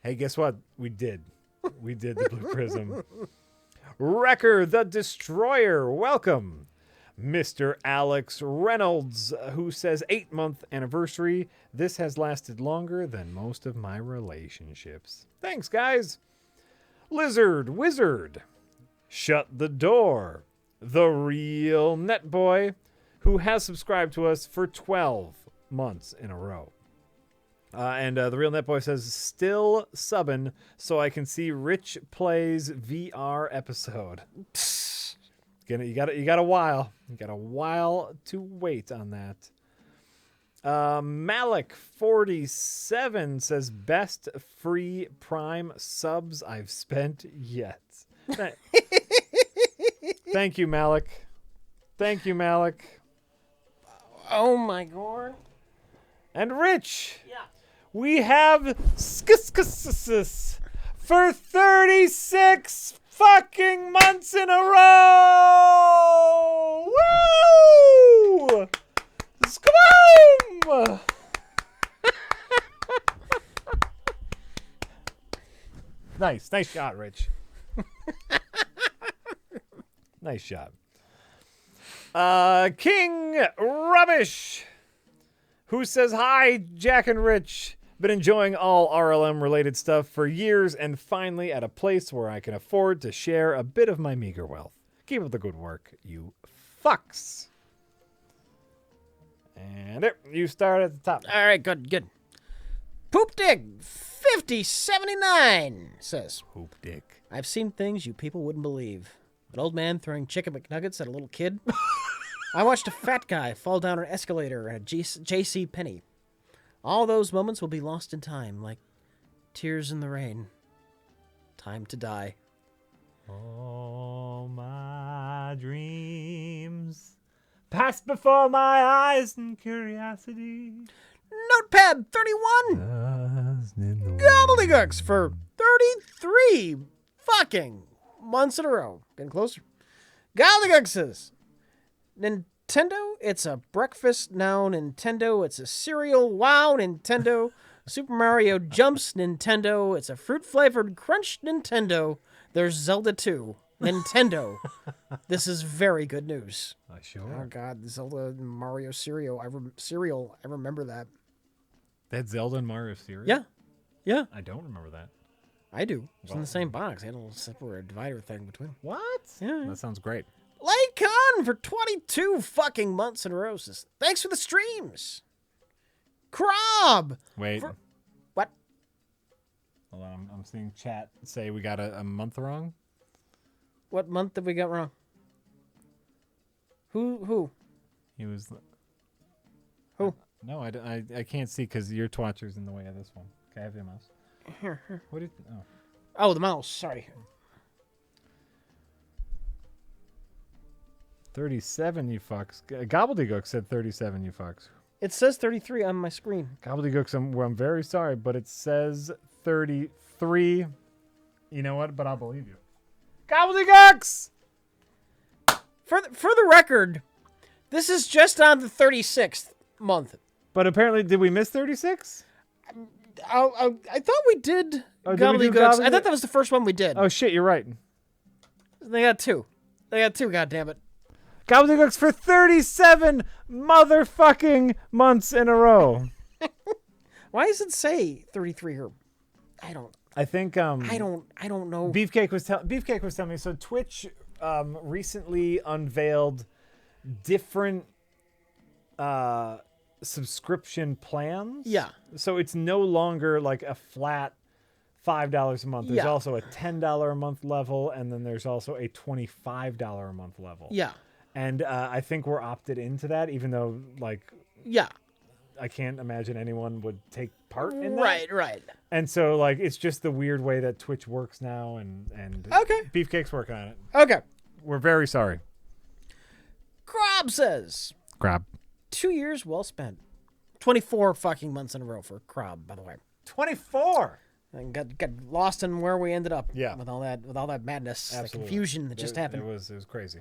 Hey, guess what? We did. We did the Blue Prism. Wrecker the Destroyer, welcome. Mr. Alex Reynolds, who says 8-month anniversary. This has lasted longer than most of my relationships. Thanks, guys. Lizard Wizard. Shut the Door. The Real Netboy, who has subscribed to us for 12 months in a row. And the Real Netboy says, still subbing so I can see Rich Plays VR episode. You got a while. You got a while to wait on that. Malik47 says, best free Prime subs I've spent yet. Thank you, Malik. Thank you, Malik. Oh, my God. And Rich. Yeah. We have for 36 fucking months in a row! Woo! Come Nice shot, Rich. Nice shot. King Rubbish, who says, hi, Jack and Rich. Been enjoying all RLM related stuff for years and finally at a place where I can afford to share a bit of my meager wealth. Keep up the good work, you fucks. And there, you start at the top. All right, good. Poop Dig 5079 says, Poop Dick. I've seen things you people wouldn't believe. An old man throwing chicken McNuggets at a little kid. I watched a fat guy fall down an escalator at J.C. Penney. All those moments will be lost in time, like tears in the rain. Time to die. All my dreams pass before my eyes in curiosity. Notepad 31! Gobbledygooks for 33 fucking months in a row. Getting closer. Gobbledygooks says, Nintendo, it's a breakfast now. Nintendo, it's a cereal. Wow, Nintendo. Super Mario Jumps. Nintendo, it's a fruit-flavored crunch. Nintendo. There's Zelda 2. Nintendo. This is very good news. Sure. Oh, God. Zelda and Mario cereal. I remember that. That Zelda and Mario series? Yeah. I don't remember that. I do. It's in the same box. They had a little separate divider thing between them. What? Yeah. That sounds great. Lycon for 22 fucking months in a row. Thanks for the streams. Krob. Wait. What? Hold on. I'm seeing chat say we got a month wrong. What month did we get wrong? Who? He was... Who? No, I can't see because your twatcher's in the way of this one. Okay, I have your mouse. Here. What did... Oh. Oh, the mouse. Sorry. 37, you fucks. Gobbledygook said 37, you fucks. It says 33 on my screen. Gobbledygooks, I'm very sorry, but it says 33. You know what? But I'll believe you. Gobbledygooks! For the record, this is just on the 36th month. But apparently, did we miss 36? I thought we did Gobbledygooks. I thought that was the first one we did. Oh, shit, you're right. They got two, goddammit. Gobbledygooks for 37 motherfucking months in a row. Why does it say 33 here? I I think I don't know. Beefcake was telling me. So Twitch recently unveiled different subscription plans. Yeah. So it's no longer like a flat $5 a month. There's also a $10 a month level, and then there's also a $25 a month level. Yeah. And I think we're opted into that, even though like I can't imagine anyone would take part in that. Right. And so like it's just the weird way that Twitch works now, and Okay. Beefcake's working on it. Okay. We're very sorry. Crab says Crab. 2 years well spent. 24 fucking months in a row for Crab, by the way. 24. And got lost in where we ended up. Yeah. With all that madness, Absolutely. the confusion that just happened. It was crazy.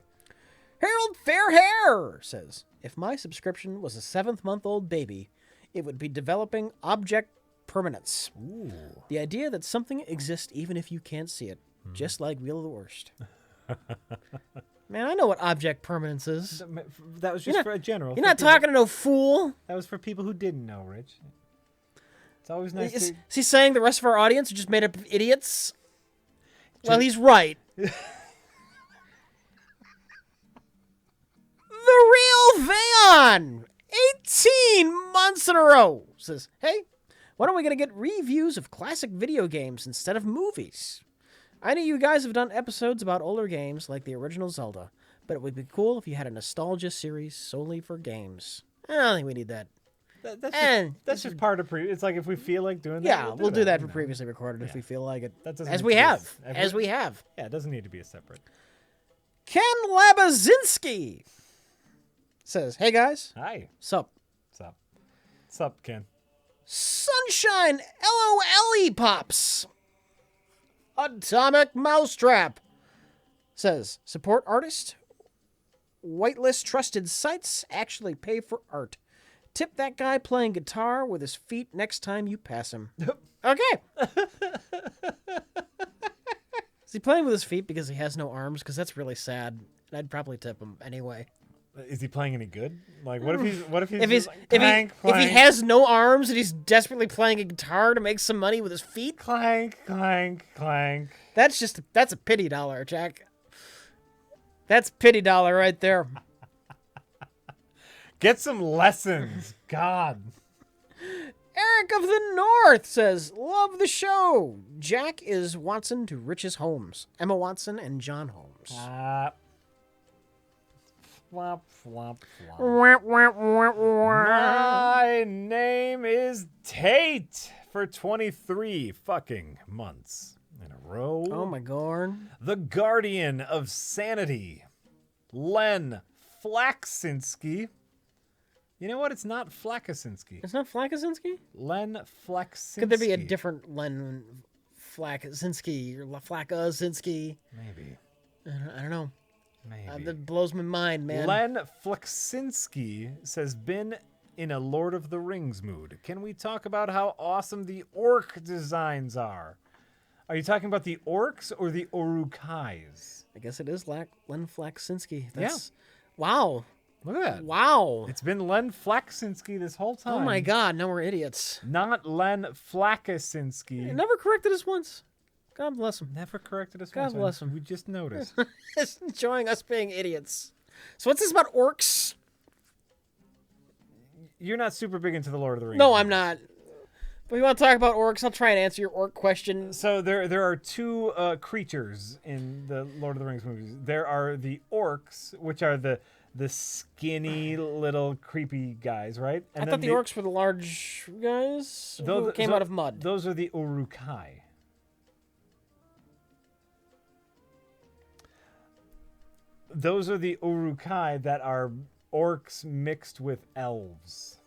Harold Fairhair says, if my subscription was a 7-month-old baby, it would be developing object permanence. Ooh. The idea that something exists even if you can't see it, just like Wheel of the Worst. Man, I know what object permanence is. That was just for a general. You're not talking to no fool. That was for people who didn't know, Rich. It's always nice Is he saying the rest of our audience are just made up of idiots? Well, he's right. The Real Veon, 18 months in a row, says, hey, when are we going to get reviews of classic video games instead of movies? I know you guys have done episodes about older games like the original Zelda, but it would be cool if you had a nostalgia series solely for games. I don't think we need that. That's just part of it's like if we feel like doing that. Yeah, we'll do that for previously recorded if we feel like it. That doesn't as we have. Yeah, it doesn't need to be a separate. Ken Labazinski says, hey guys. Hi. Sup? Sup, Ken? Sunshine LOLE Pops. Atomic Mousetrap says, support artist. Whitelist trusted sites actually pay for art. Tip that guy playing guitar with his feet next time you pass him. Okay. Is he playing with his feet because he has no arms? Because that's really sad. I'd probably tip him anyway. Is he playing any good? Like, what if he's if he has no arms and he's desperately playing a guitar to make some money with his feet? Clank, clank, clank. That's a pity dollar, Jack. That's pity dollar right there. Get some lessons. God. Eric of the North says, love the show. Jack is Watson to Rich's Holmes. Emma Watson and John Holmes. Flop, flop, flop. Wah, wah, wah, wah. My name is Tate for 23 fucking months in a row. Oh my god. The Guardian of Sanity. Len Flaxinski. You know what? It's not Flaxinski. It's not Flaxinski? Len Flaxinski. Could there be a different Len Flaxinski or Flaxinski? Maybe. I don't know. Maybe. That blows my mind, man. Len Flaxinski says, been in a Lord of the Rings mood. Can we talk about how awesome the orc designs are? Are you talking about the orcs or the Urukais? I guess it is Len Flaxinski. Yeah. Wow. Look at that. Wow. It's been Len Flaxinski this whole time. Oh my god, now we're idiots. Not Len Flaxinski. He never corrected us once. God bless him. Never corrected us God once. bless him. We just noticed. Just enjoying us being idiots. So what's this about orcs? You're not super big into the Lord of the Rings. No, I'm not. But you want to talk about orcs? I'll try and answer your orc question. So there are two creatures in the Lord of the Rings movies. There are the orcs, which are the skinny little creepy guys, right? And I thought the orcs were the large guys who came out of mud. Those are the Urukai. Those are the Urukai that are orcs mixed with elves.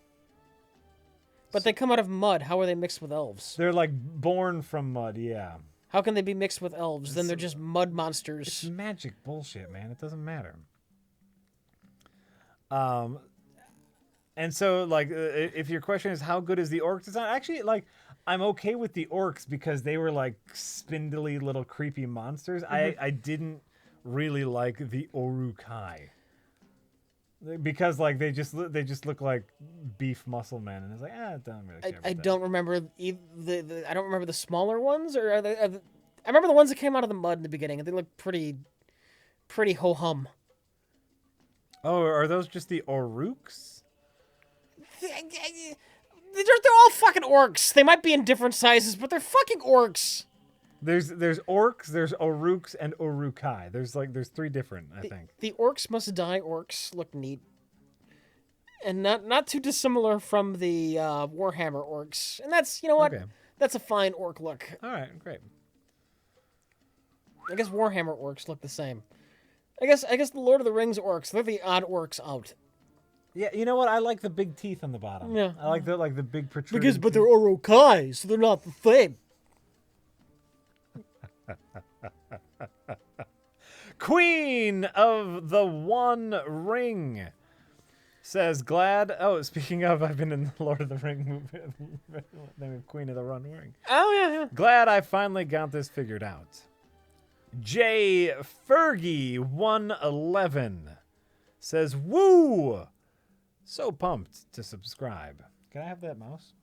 But they come out of mud. How are they mixed with elves? They're like born from mud, yeah. How can they be mixed with elves? Then they're just mud monsters. It's magic bullshit, man. It doesn't matter. And so, like, if your question is how good is the orc design, actually, like, I'm okay with the orcs because they were like spindly little creepy monsters. I didn't really like the Urukai. Because like they just look like beef muscle men, and it's like I don't really care. I about don't remember I don't remember the smaller ones, or I remember the ones that came out of the mud in the beginning, and they look pretty ho hum. that. Oh, are those just the Oruks? They're all fucking orcs. They might be in different sizes, but they're fucking orcs. There's orcs, there's Oruks, and Orukai. There's 3 different, I think. The orcs must die orcs look neat. And not too dissimilar from the Warhammer orcs. And that's, you know what? Okay. That's a fine orc look. All right, great. I guess Warhammer orcs look the same. I guess the Lord of the Rings orcs, they're the odd orcs out. Yeah, you know what? I like the big teeth on the bottom. Yeah. I like the big protruding. But they're Orokai, so they're not the same. Queen of the One Ring says, glad. Oh, speaking of, I've been in the Lord of the Ring movie. Name of Queen of the One Ring. Oh, yeah. Glad I finally got this figured out. J Fergie 111 says, woo! So pumped to subscribe. Can I have that mouse?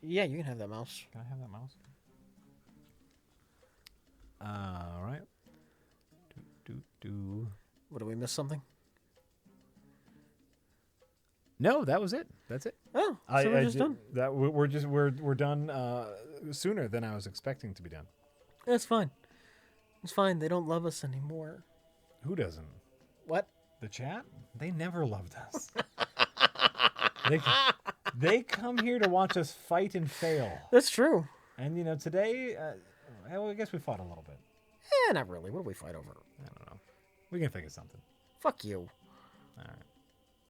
Yeah, you can have that mouse. Can I have that mouse? All right. What, did we miss something? No, that was it. That's it. Oh, so we're just done. That we're done sooner than I was expecting to be done. That's fine. It's fine. They don't love us anymore. Who doesn't? What? The chat? They never loved us. They come here to watch us fight and fail. That's true. And today, well, I guess we fought a little bit. Not really. What do we fight over? I don't know. We can think of something. Fuck you.